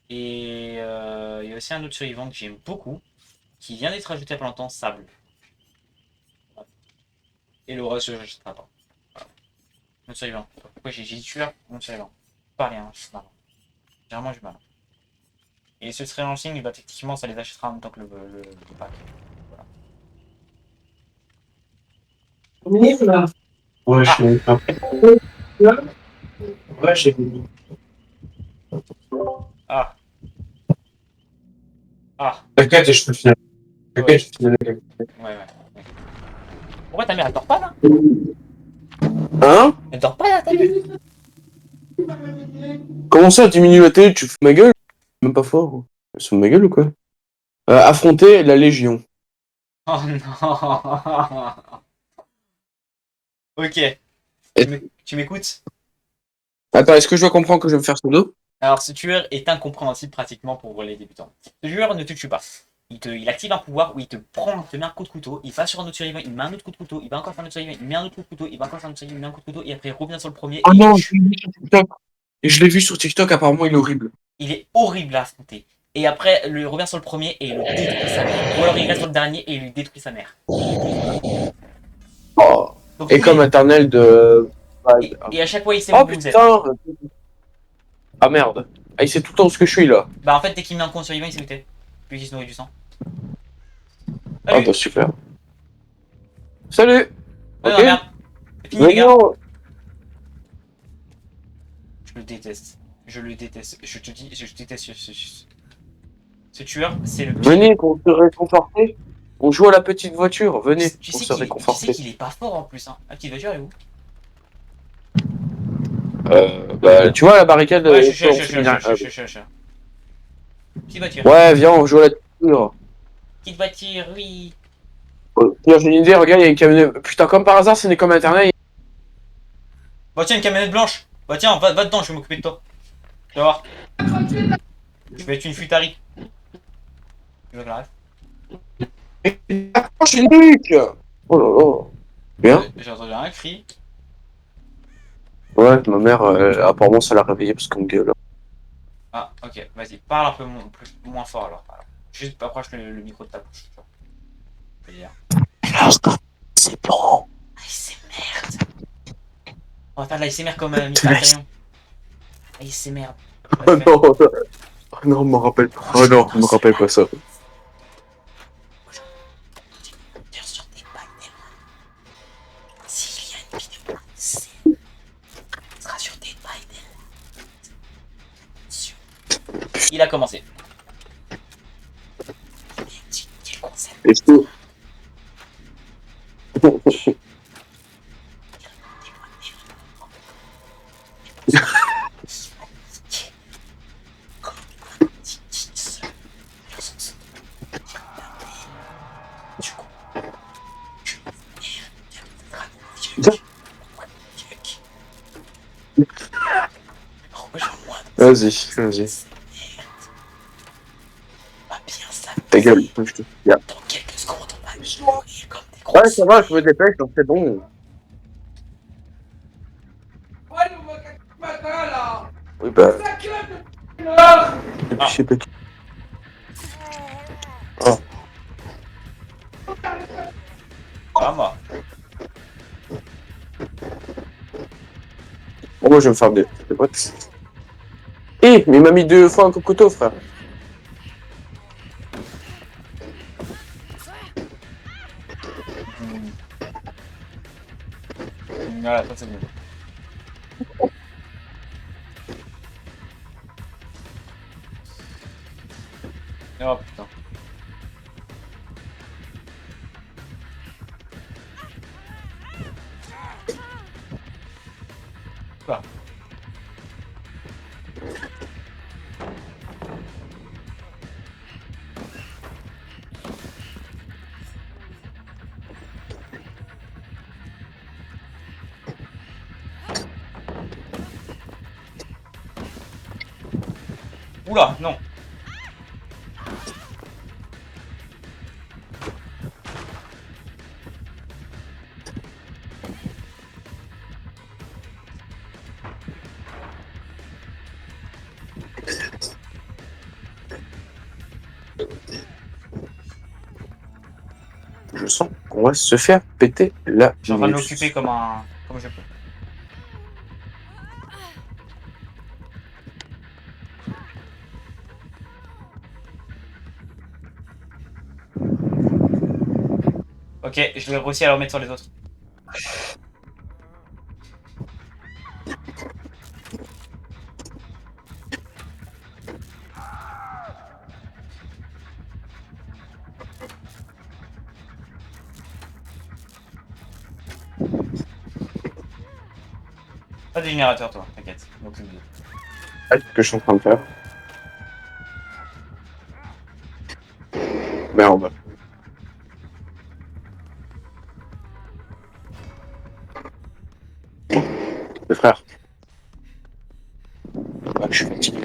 Et il y a aussi un autre survivant que j'aime beaucoup, qui vient d'être ajouté il y a pas longtemps, Sable. Et le reste, je n'achèterai pas. Voilà. Mon survivant. Pourquoi j'ai dit tueur? Mon survivant. Pas rien, je suis marrant. J'ai vraiment du mal. Et ce serait lancing, bah techniquement ça les achètera en même temps que le pack. Voilà. Ouais, je suis. Ouais, j'ai. Ah, Ah, T'inquiète, je te finis. T'inquiète, je te finis. ouais. Pourquoi ta mère, elle dort pas, là? Hein? Elle dort pas, là, ta mère? Comment ça, diminue la télé, tu fous ma gueule? Même pas fort. Ils sont de ma gueule ou quoi? Affronter la Légion. Oh, non. Ok. Tu m'écoutes? Attends, est-ce que je dois comprendre que je vais me faire solo? Alors, ce tueur est incompréhensible pratiquement pour les débutants. Ce tueur ne te tue pas. Il active un pouvoir où il te met un coup de couteau, il va sur un autre survivant, il met un autre coup de couteau, il va encore faire un autre survivant, il met un autre coup de couteau, il va encore faire un autre survivant, il met un coup de couteau, et après il revient sur le premier Oh et non, il je tue. l'ai vu sur TikTok. Et je l'ai vu sur TikTok, apparemment il est horrible. Il est horrible à affronter. Et après, il revient sur le premier et il le détruit sa mère. Ou alors il reste sur le dernier et il lui détruit sa mère. Oh. Donc, Et comme éternel de... et à chaque fois, il sait Oh où vous êtes. putain! Ah merde. Ah, il sait tout le temps où ce que je suis là. Bah en fait, dès qu'il met un coup en survivant, il sait où t'es. Puis il se nourrit du sang. Ah Salut. bah super. Salut! Oh Ok. non, merde. C'est fini, les gars. Maintenant, Je le déteste. Je le déteste. Je te dis, je déteste ce tueur. C'est le pire. venez pour se réconforter. On joue à la petite voiture. Venez Tu pour sais se qu'il réconforter. est pas fort en plus. Hein. La petite voiture est où? Bah, tu vois la barricade. Ouais, on s'est mis derrière- Petite voiture. Ouais, viens, on joue à la petite voiture. Petite voiture, oui. Tiens, j'ai une idée, regarde, il y a une camionnette. Putain, comme par hasard, ce n'est comme internet. Bah tiens, une camionnette blanche. Bah tiens, va dedans, je vais m'occuper de toi. Tu vas voir. Je vais être une futari. Tu veux que j'arrête? Approche une nuque. Oh là là. Bien. J'ai entendu un cri. Ouais, ma mère, apparemment, ça l'a réveillée parce qu'on gueule. Ah, ok, vas-y, parle un peu moins fort alors. Juste approche le micro de ta bouche. Je veux dire. C'est bon. ASMR. On va faire de l'ASMR comme Mister Crayon. ASMR. Oh non, oh non, me rappelle pas. Oh non, me rappelle pas ça. Sur tes pattes. S'il y a une vidéo, c'est. Sera sur tes pattes. Il a commencé. Quel concept? Est-ce que... Vas-y, vas-y. Ta gueule, je te... Dans quelques secondes, on va mourir comme des gros. Ouais, ça va, je me dépêche, donc c'est bon. Oui, bah... Je sais pas qui... Ah, moi. Bon, moi, je vais me faire des potes. Eh, mais il m'a mis 2 fois un coup de couteau, frère. Voilà, ça c'est bon. Oh putain. Quoi? Oula, non. Je sens qu'on va se faire péter la... Je suis en train de nuque. m'occuper comme je peux. Ok, je vais réussir à le remettre sur les autres. Pas des générateurs, toi, t'inquiète. Donc, C'est ce que je suis en train de faire. Merde. Le frère. Ah, je suis fatigué.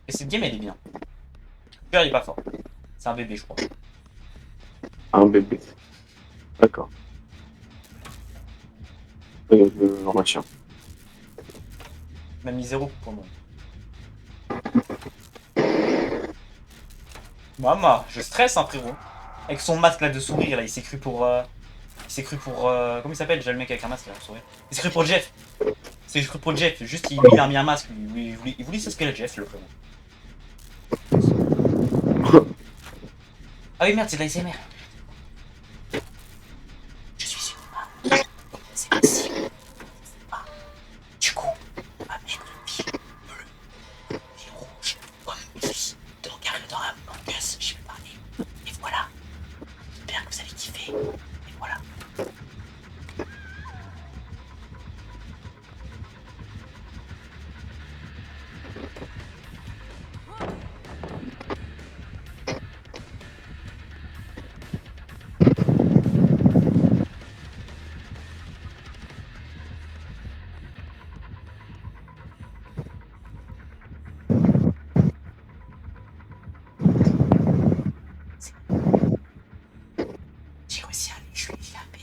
Et cette game, elle est bien. Le il est pas fort. C'est un bébé, je crois. Un bébé. D'accord. Je retiens. Il m'a mis 0 pour moi. Maman, je stresse, hein, frérot. Avec son masque là de sourire, là, il s'est cru pour. Il s'est cru pour. Comment il s'appelle déjà le mec avec un masque là, sourire. Il s'est cru pour Jeff. C'est cru pour Jeff. Juste, il a mis un masque. Il voulait se squeler Jeff, le frérot. Ah oui, merde, c'est de l'ASMR. Je suis sûr. C'est possible. Du coup, on va mettre une fille bleue et rouge comme une fille de regarder dans la mangus, je vais parler. Et voilà. J'espère que vous allez kiffer. Et voilà. J'ai réussi à lui jouer la paix.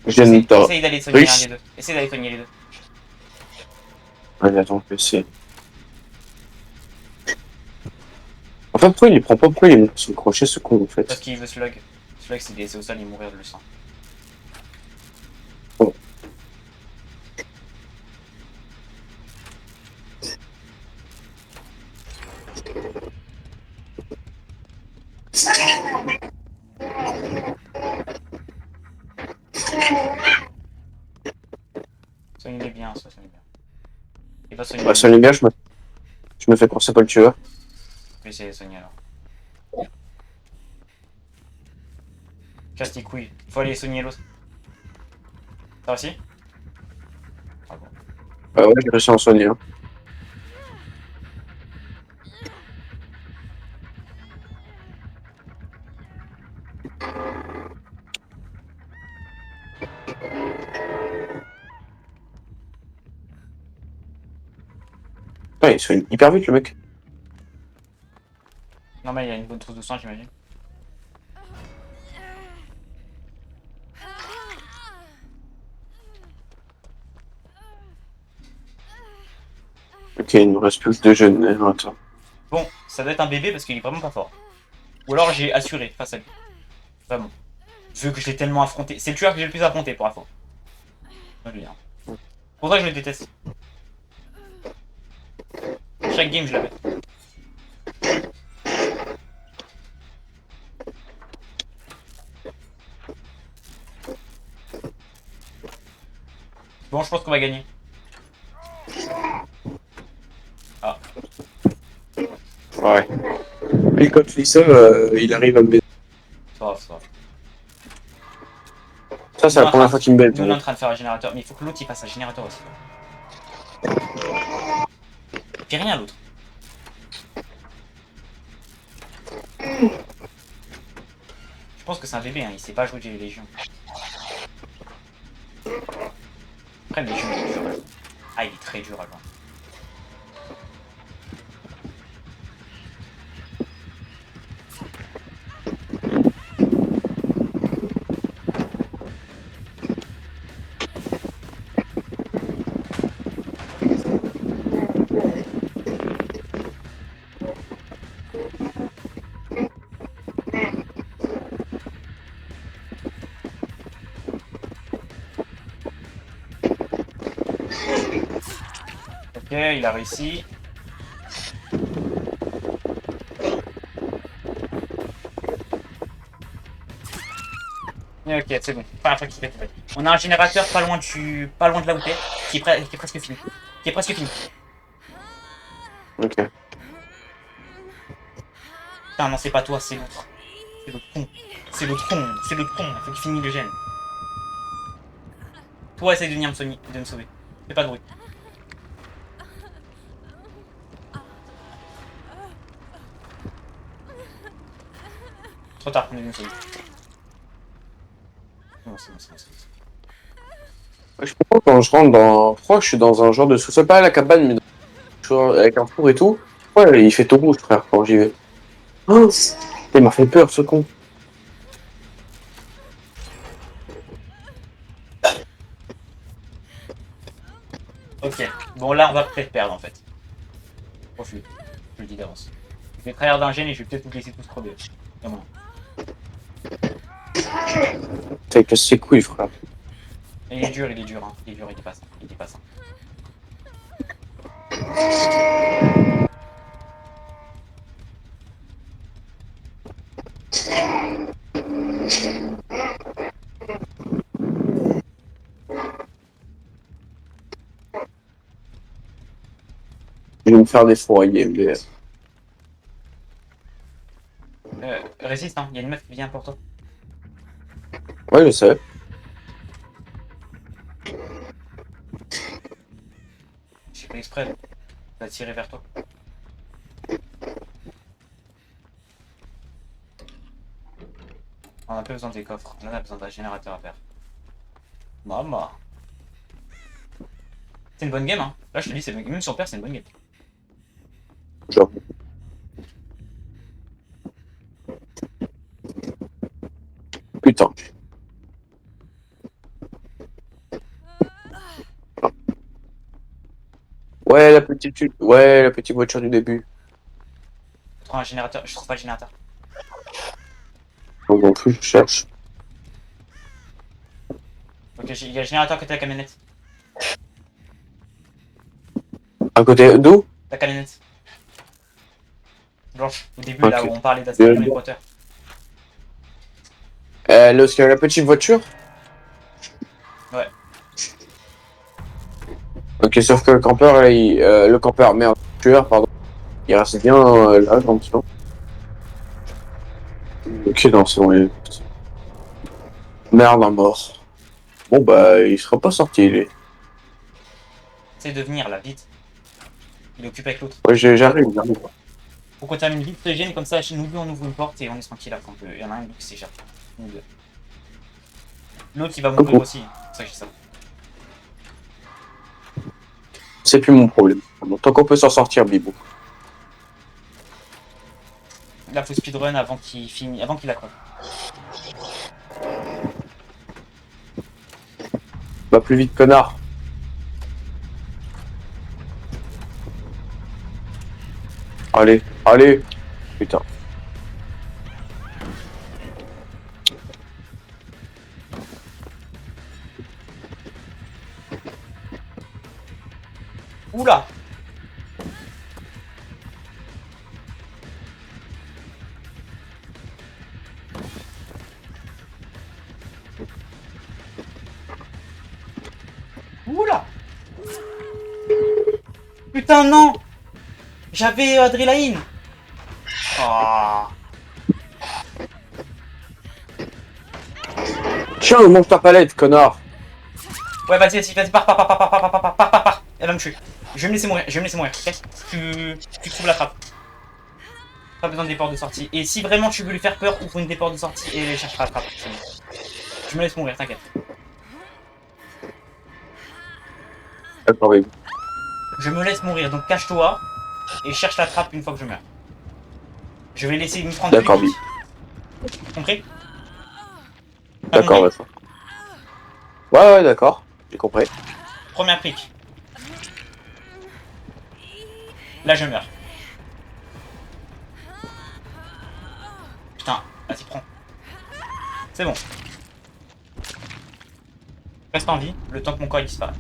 Essaye d'aller soigner un des deux. Essaye d'aller soigner les deux. Allez, attends, je vais essayer. En fait, pourquoi il prend pas? Pourquoi il est sur le crochet, ce con, en fait? Parce qu'il veut slug. Slug, c'est laissé au sol, il mourir de le sang. Oh. Soignez bien, ça soigne bien. Il va soigner. Bah, ça allait bien, je me fais penser pas le tueur. Je vais essayer de soigner alors. Casse tes couilles. Il faut aller soigner l'autre. T'as réussi? Ah bon. Bah ouais, j'ai réussi à en soigner un. Ouais, il soigne hyper vite, le mec. Non mais il y a une bonne trousse de sang, j'imagine. Ok, il nous reste plus que 2 jeunes. Attends. Bon, ça doit être un bébé parce qu'il est vraiment pas fort. Ou alors j'ai assuré face à lui. Vraiment. Vu que je l'ai tellement affronté. C'est le tueur que j'ai le plus affronté pour info. Je veux dire. Pour ça que je le déteste. Chaque game je l'avais. Bon, je pense qu'on va gagner. Ah. Ouais. Et quand tu fais ça, il arrive à me baiser. C'est pas grave, c'est pas grave. Ça, c'est la première fois qu'il me baise. Nous on est en train de faire un générateur, mais il faut que l'autre il fasse un générateur aussi. Il fait rien l'autre. Je pense que c'est un bébé, hein. Il sait pas jouer des légions. Après le légion il est dur à jouer. Ah il est très dur à jouer. Ok, il a réussi. Ok, c'est bon. Première fois qu'il fait tomber. On a un générateur pas loin de là où t'es, qui est presque fini. Qui est presque fini. Ok. Putain, non, c'est pas toi, c'est l'autre. C'est l'autre con. C'est l'autre con. C'est l'autre con. Faut qu'il finisse le gène. Toi, essaye de venir de me sauver. Fais pas de bruit. Trop tard, on est venu me sauver. Non, c'est bon, c'est bon, c'est bon. Ouais, je comprends quand je rentre dans. Je crois que je suis dans un genre de sous-sol, pas à la cabane, mais avec un four et tout. Ouais, il fait tout rouge, frère, quand j'y vais. Oh, il m'a fait peur, ce con. Ok, bon là on va peut-être perdre en fait. Refus, je le dis d'avance. Je vais trahir d'un gène et je vais peut-être vous laisser tous crever. Et moi. T'as cassé ses couilles, frère. Et il est dur, hein. Il est dur, il est pas simple. Il est pas simple. Je vais me faire des fourriers, mais. Résiste, hein, il y a une meuf qui vient pour toi. Ouais, je sais. J'ai pris exprès, elle va tirer vers toi. On a pas besoin des coffres, on a besoin d'un générateur à faire. Maman. C'est une bonne game, hein. Là, je te dis, c'est même si on perd, c'est une bonne game. Genre. Putain. Ouais, la petite voiture du début. Je trouve un générateur, je trouve pas le générateur. Non plus, je cherche. Ok, il y a le générateur à côté de la camionnette. À côté d'où? La camionnette. Blanche, au début, Ok. là où on parlait d'Harry Potter. La petite voiture? Ouais. Ok, sauf que le campeur, là, le campeur, merde, le tueur, pardon. Il reste bien là, dans le plan. Ok, non, c'est bon. Merde, un mort. Bon, bah, il sera pas sorti, lui. Essaye de venir là, vite. Il est occupé avec l'autre. Ouais, j'arrive. Faut qu'on termine vite ce gène, comme ça, chez nous deux, on ouvre une porte et on est tranquille là. Quand il y en a un qui s'échappe. Nous deux. L'autre, il va mourir Ok. aussi. C'est ça que je dis ça. C'est plus mon problème. Bon, tant qu'on peut s'en sortir, Bibou. Là, faut speedrun avant qu'il finisse, avant qu'il accroche. Va plus vite, connard. Allez, allez. Putain. Oula! Oula! Putain, non! J'avais Adrénaline! Oh. Tiens, mange ta palette, connard. Ouais, vas-y, pars. Elle va me tuer. Je vais me laisser mourir, ok? Tu trouves la trappe. Pas besoin des portes de sortie. Et si vraiment tu veux lui faire peur, ouvre une des portes de sortie et cherche la trappe. C'est bon. Je me laisse mourir, t'inquiète. D'accord, Bibou. Je me laisse mourir, donc cache-toi et cherche la trappe une fois que je meurs. Je vais laisser une 30 D'accord, minutes. Compris? D'accord, Compris. d'accord. Ouais, d'accord. J'ai compris. Première brique. Là, je meurs. Putain, vas-y, prends. C'est bon. Reste en vie, le temps que mon corps il disparaît.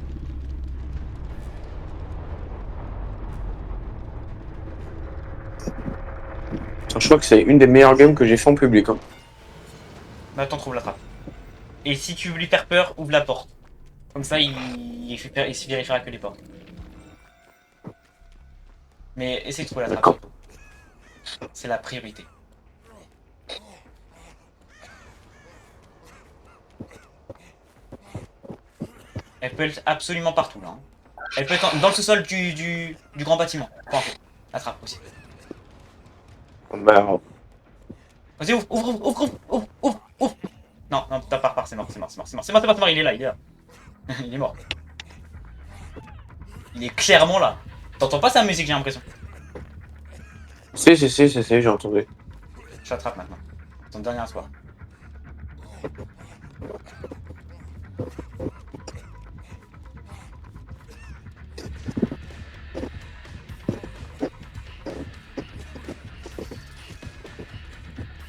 Je crois que c'est une des meilleures games que j'ai fait en public. Hein. Maintenant, trouve la trappe. Et si tu veux lui faire peur, ouvre la porte. Comme ça, il se vérifiera que les portes. Mais essaie de trouver la trappe. D'accord. Surtout. C'est la priorité. Elle peut être absolument partout là. Hein. Elle peut être dans le sous-sol du grand bâtiment. Enfin, la trappe aussi. Bah, Vas-y, ouvre. Non, non, t'as pas repart, c'est mort, c'est mort, il est là. Il est mort. Il est clairement là. T'entends pas sa musique, j'ai l'impression. si, j'ai entendu. Je t'attrape maintenant. Ton dernier soir.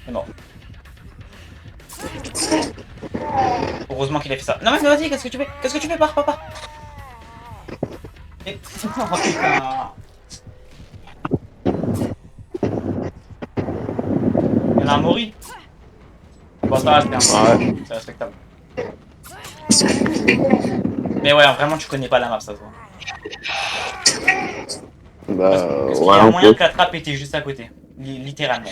C'est mort. Heureusement qu'il a fait ça. Non mais vas-y, qu'est-ce que tu fais? Qu'est-ce que tu fais, papa? Et... Oh putain. Il y en a un Mori. Bon, ça va, c'est respectable. Mais ouais, vraiment, tu connais pas la map, ça se voit. Parce qu'il y a un moyen peu. que la trappe était juste à côté. Littéralement.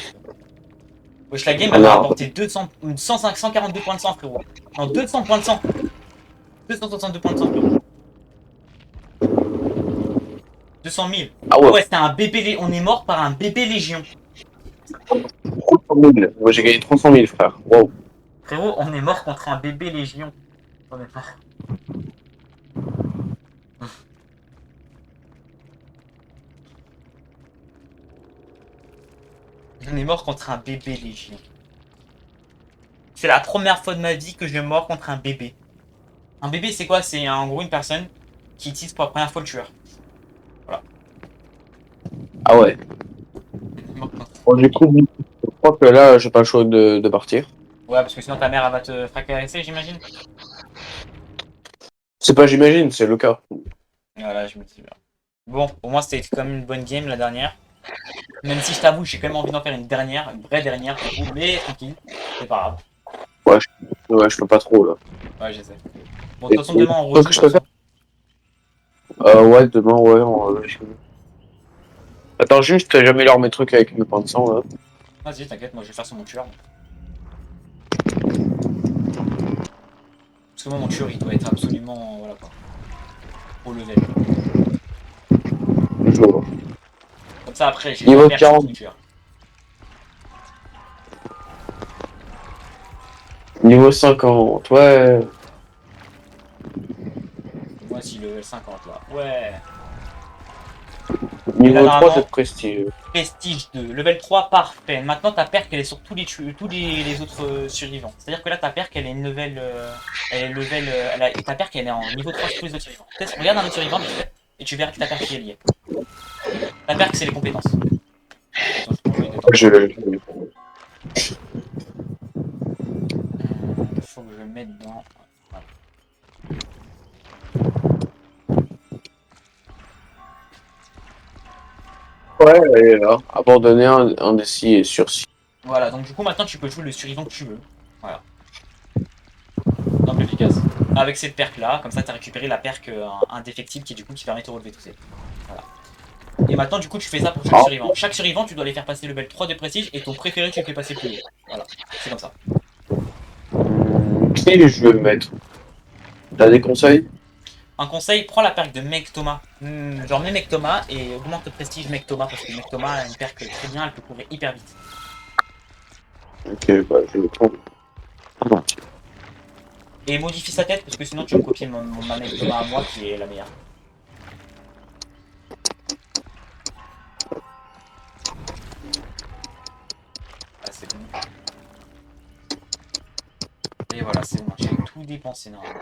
Wesh, la game, elle m'a Alors. rapporté 142 points de sang, frérot. Non, 200 points de sang. 262 points de sang, frérot. 200 000. Ah ouais, Ouais, c'était un bébé. On est mort par un bébé légion. 300 000. Moi j'ai gagné 300 000, frère. Wow. Frérot, on est mort contre un bébé légion. On est mort. On est mort contre un bébé légion. C'est la première fois de ma vie que je mors contre un bébé. Un bébé, c'est quoi? C'est en gros une personne qui utilise pour la première fois le tueur. Ah ouais. Bon, du coup, je crois que là, j'ai pas le choix de partir. Ouais, parce que sinon ta mère elle va te fracasser, j'imagine. C'est pas j'imagine, c'est le cas. Voilà, je me dis bien. Bon, pour moi c'était quand même une bonne game la dernière. Même si je t'avoue, j'ai quand même envie d'en faire une dernière, une vraie dernière du coup, mais tranquille, c'est pas grave. Ouais, je peux pas trop là. Ouais, j'essaie. Bon, de toute façon, demain on Qu'est-ce que je peux faire? Ouais, demain, ouais. Attends, juste, j'améliore mes trucs avec mes points de sang là. Vas-y, t'inquiète, moi je vais faire sur mon tueur. Parce que moi mon tueur il doit être absolument. Voilà quoi. Au level. Je vois. Comme ça après j'ai Niveau la perche sur 40. mon tueur. Niveau 50, ouais. Moi aussi level 50 là. Ouais. Niveau là, 3 de prestige. Prestige 2, level 3 parfait. Maintenant ta perque elle est sur tous les autres survivants. C'est-à-dire que là ta perque elle est level. Ta perque elle est en niveau 3 sur tous les autres survivants. Peut-être regarde un autre survivant vite fait, et tu verras que ta perque est liée. Ta perque c'est les compétences. Attends, Je... faut que je le mette dans. Ouais, elle est là. Abandonner un des 6 et sursis. Voilà, donc du coup maintenant tu peux jouer le survivant que tu veux. Voilà. Simple et efficace. Avec cette perque là, comme ça tu as récupéré la perque indéfectible qui du coup qui permet de te relever tout seul. Voilà. Et maintenant du coup tu fais ça pour chaque survivant. Chaque survivant tu dois les faire passer level 3 de prestige et ton préféré tu le fais passer plus haut. Voilà, c'est comme ça. Qui je veux mettre? T'as des conseils? Un conseil, prends la perque de Mec Thomas. Genre mets Mec Thomas et augmente le prestige Mec Thomas parce que Mec Thomas a une perque très bien, elle peut courir hyper vite. Ok, bah je vais le prendre. Et modifie sa tête parce que sinon tu vas me copier ma Mec Thomas à moi qui est la meilleure. Ah, c'est bon. Et voilà, c'est bon, j'ai tout dépensé normalement.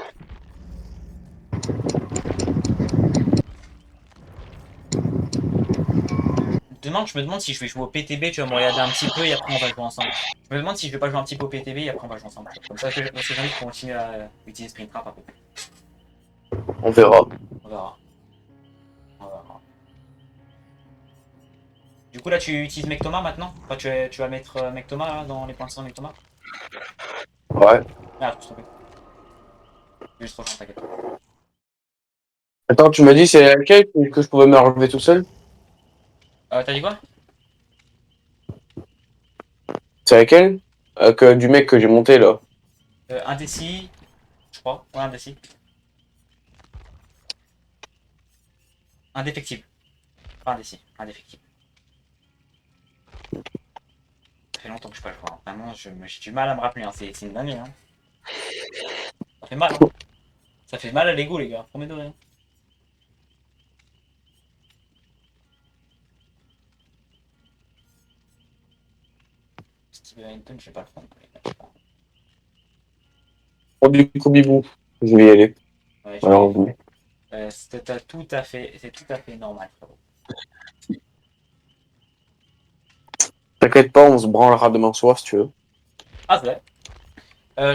Demain, je me demande si je vais jouer au PTB, tu vas me regarder un petit peu et après on va jouer ensemble. Je me demande si je vais pas jouer un petit peu au PTB et après on va jouer ensemble. Comme ça, parce que j'ai envie de continuer à utiliser Sprint Trap un peu. On verra. On verra. On verra. Du coup, là, tu utilises Mectoma maintenant? Enfin, tu vas mettre Mectoma là, dans les points de sang Mectoma? Ouais. Ah, je trompé. Je vais juste rejoindre, t'inquiète. Attends, tu m'as dit c'est laquelle que je pouvais me relever tout seul? T'as dit quoi? C'est laquelle? Du mec que j'ai monté là. Indécis, je crois. Ouais, indécis. Indéfectible. Pas indécis, indéfectible. Ça fait longtemps que je peux le voir. Vraiment, j'ai du mal à me rappeler. Hein. C'est une dinguerie. Hein. Ça fait mal. Hein. Ça fait mal à l'ego, les gars. Premier degré. Hein. Steve Harrington, je vais pas le prendre. Oh, du coup, Bibou. Je vais y aller. Ouais, Malheureusement. c'est tout à fait normal, frérot. T'inquiète pas, on se branlera demain soir si tu veux. Ah, c'est vrai.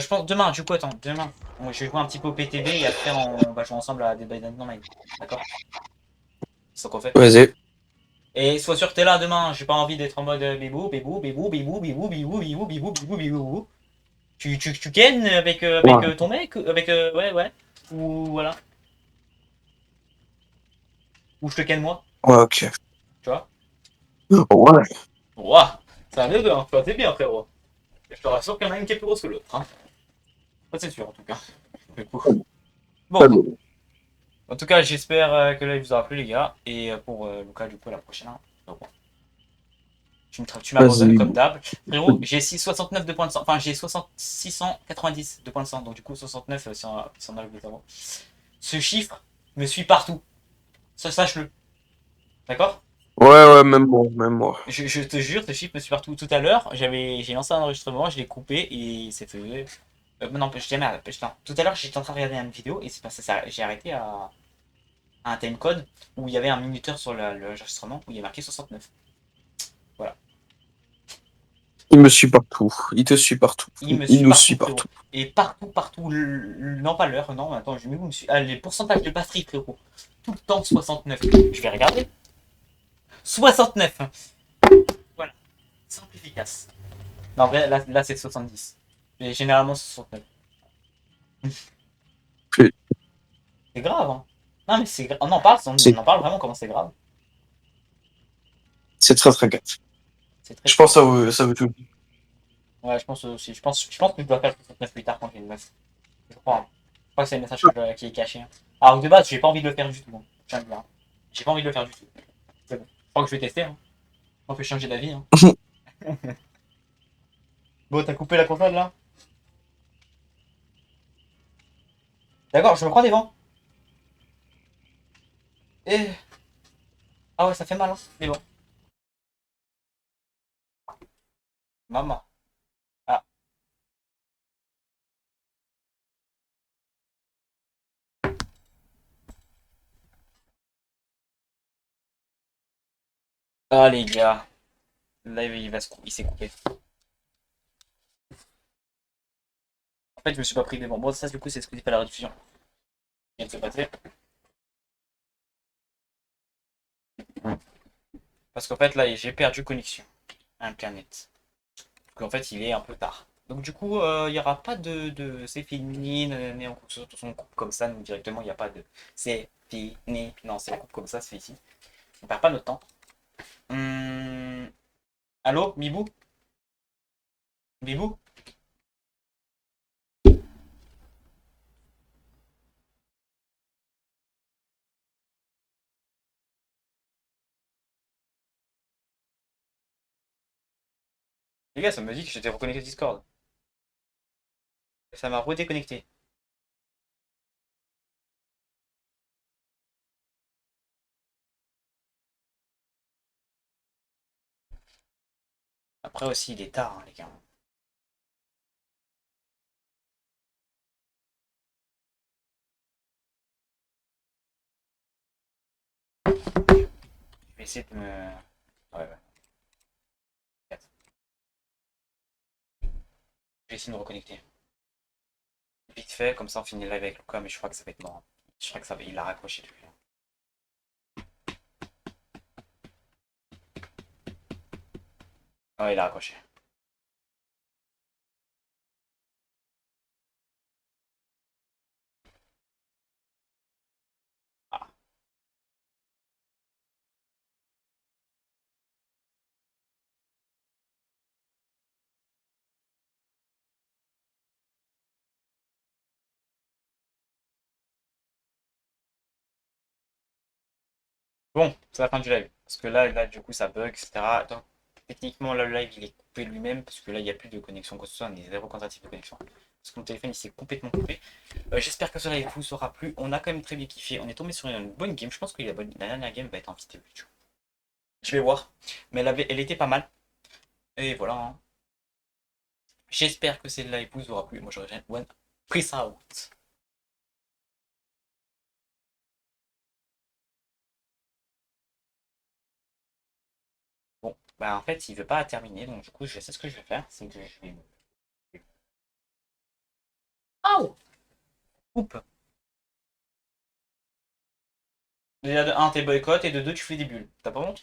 Je pense demain, du coup, attends, demain. Bon, je vais jouer un petit peu au PTB et après on va jouer ensemble à Dead by Dynamite. D'accord? C'est ce qu'on fait. Vas-y. Et sois sûr que t'es là demain, j'ai pas envie d'être en mode bébou, bébou, bébou, bébou, bébou, bébou, bébou, bébou, bébou, bébou. Tu ken avec Ouais. ton mec? Avec ouais, ouais. Ou voilà. Ou je te ken moi, Ouais, ok. tu vois? Ouais. Ouah, c'est un des deux, hein. Toi, t'es bien, frérot. Je te rassure qu'il y en a une qui est plus grosse que l'autre, hein. Ça, c'est sûr, en tout cas. Du coup. Bon, en tout cas, j'espère que là, il vous aura plu, les gars. Et pour Lucas, du coup, à la prochaine. Hein. Donc, bon. Tu m'abandonnes Vas-y. comme d'hab. Frérot, j'ai 69 de points de sang. Enfin, j'ai 690 de points de sang. Donc, du coup, 69 si on enlève les zéros. Ce chiffre me suit partout. Ça, sache-le. D'accord? Ouais, ouais, même moi, même moi. Je te jure, ce chiffre me suit partout. Tout à l'heure, j'ai lancé un enregistrement, je l'ai coupé et c'est fait. Non, je dis merde. Putain. Tout à l'heure, j'étais en train de regarder une vidéo et c'est passé ça. J'ai arrêté à un timecode où il y avait un minuteur sur l'enregistrement où il y a marqué 69. Voilà. Il me suit partout. Il te suit partout. Il me Il suit nous partout, suit frérot. partout. Et partout, non pas l'heure, non, attends, je mets où me suit. Ah, les pourcentages de batterie, frérot. Tout le temps 69. Je vais regarder. 69. Voilà, simple efficace. Non, en vrai, là c'est 70. Mais généralement, c'est 69. Puis, C'est grave, hein. Non, mais c'est grave. On en parle vraiment comment c'est grave. c'est très très grave. C'est très Je très pense grave. que ça veut tout dire. Ouais, je pense aussi. Je pense que je dois faire le 69 plus tard quand j'ai une meuf. Je crois. Hein. Je crois que c'est le message qui est caché. Hein. Alors, de base, j'ai pas envie de le faire du tout. Hein. Je tiens à le dire. Hein. J'ai pas envie de le faire du tout. C'est bon. Je crois que je vais tester. Hein. Je crois que je vais changer d'avis. Hein. Bon, t'as coupé la console là? D'accord, je me prends des vents. Et... Ah ouais, ça fait mal, hein. Mais bon. Maman. Ah. Ah les gars. Là, il s'est coupé. En fait, je me suis pas pris des vents. Bon, ça, du coup, c'est ce que dit pas la rediffusion. Il vient de se passer. Parce qu'en fait, là, j'ai perdu connexion à Internet. Donc, en fait, il est un peu tard. Donc, du coup, il n'y aura pas de c'est fini, mais on coupe comme ça, nous, directement, il n'y a pas de c'est fini. Non, c'est on coupe comme ça, c'est fait ici. On perd pas notre temps. Hum... Allô, Mibou? Mibou? Les gars, ça me dit que j'étais reconnecté Discord. Ça m'a redéconnecté. Après aussi, il est tard, hein, les gars. Je vais essayer de me... Ouais, ouais. Je vais essayer de me reconnecter. Vite fait, comme ça on finit le live avec Luca, mais je crois que ça va être mort. Je crois que ça va... Il a raccroché depuis. Ah, il a raccroché. Ah. Bon, c'est la fin du live. Parce que là, du coup, ça bug, etc. Donc, techniquement, là, le live, il est coupé lui-même. Parce que là, il n'y a plus de connexion, quoi que ce soit. On est zéro tentative de connexion. Parce que mon téléphone, il s'est complètement coupé. J'espère que ce live vous aura plu. On a quand même très bien kiffé. On est tombé sur une bonne game. Je pense que la dernière game va être en petit début. Je vais voir. Mais elle était pas mal. Et voilà, hein. J'espère que ce live vous aura plu. Moi, j'aurais one. Peace out. Bon, bah en fait, il veut pas terminer. Donc, du coup, je sais ce que je vais faire. C'est que je vais. Au! Coupe. Déjà de un t'es boycott et de 2 tu fais des bulles. T'as pas honte?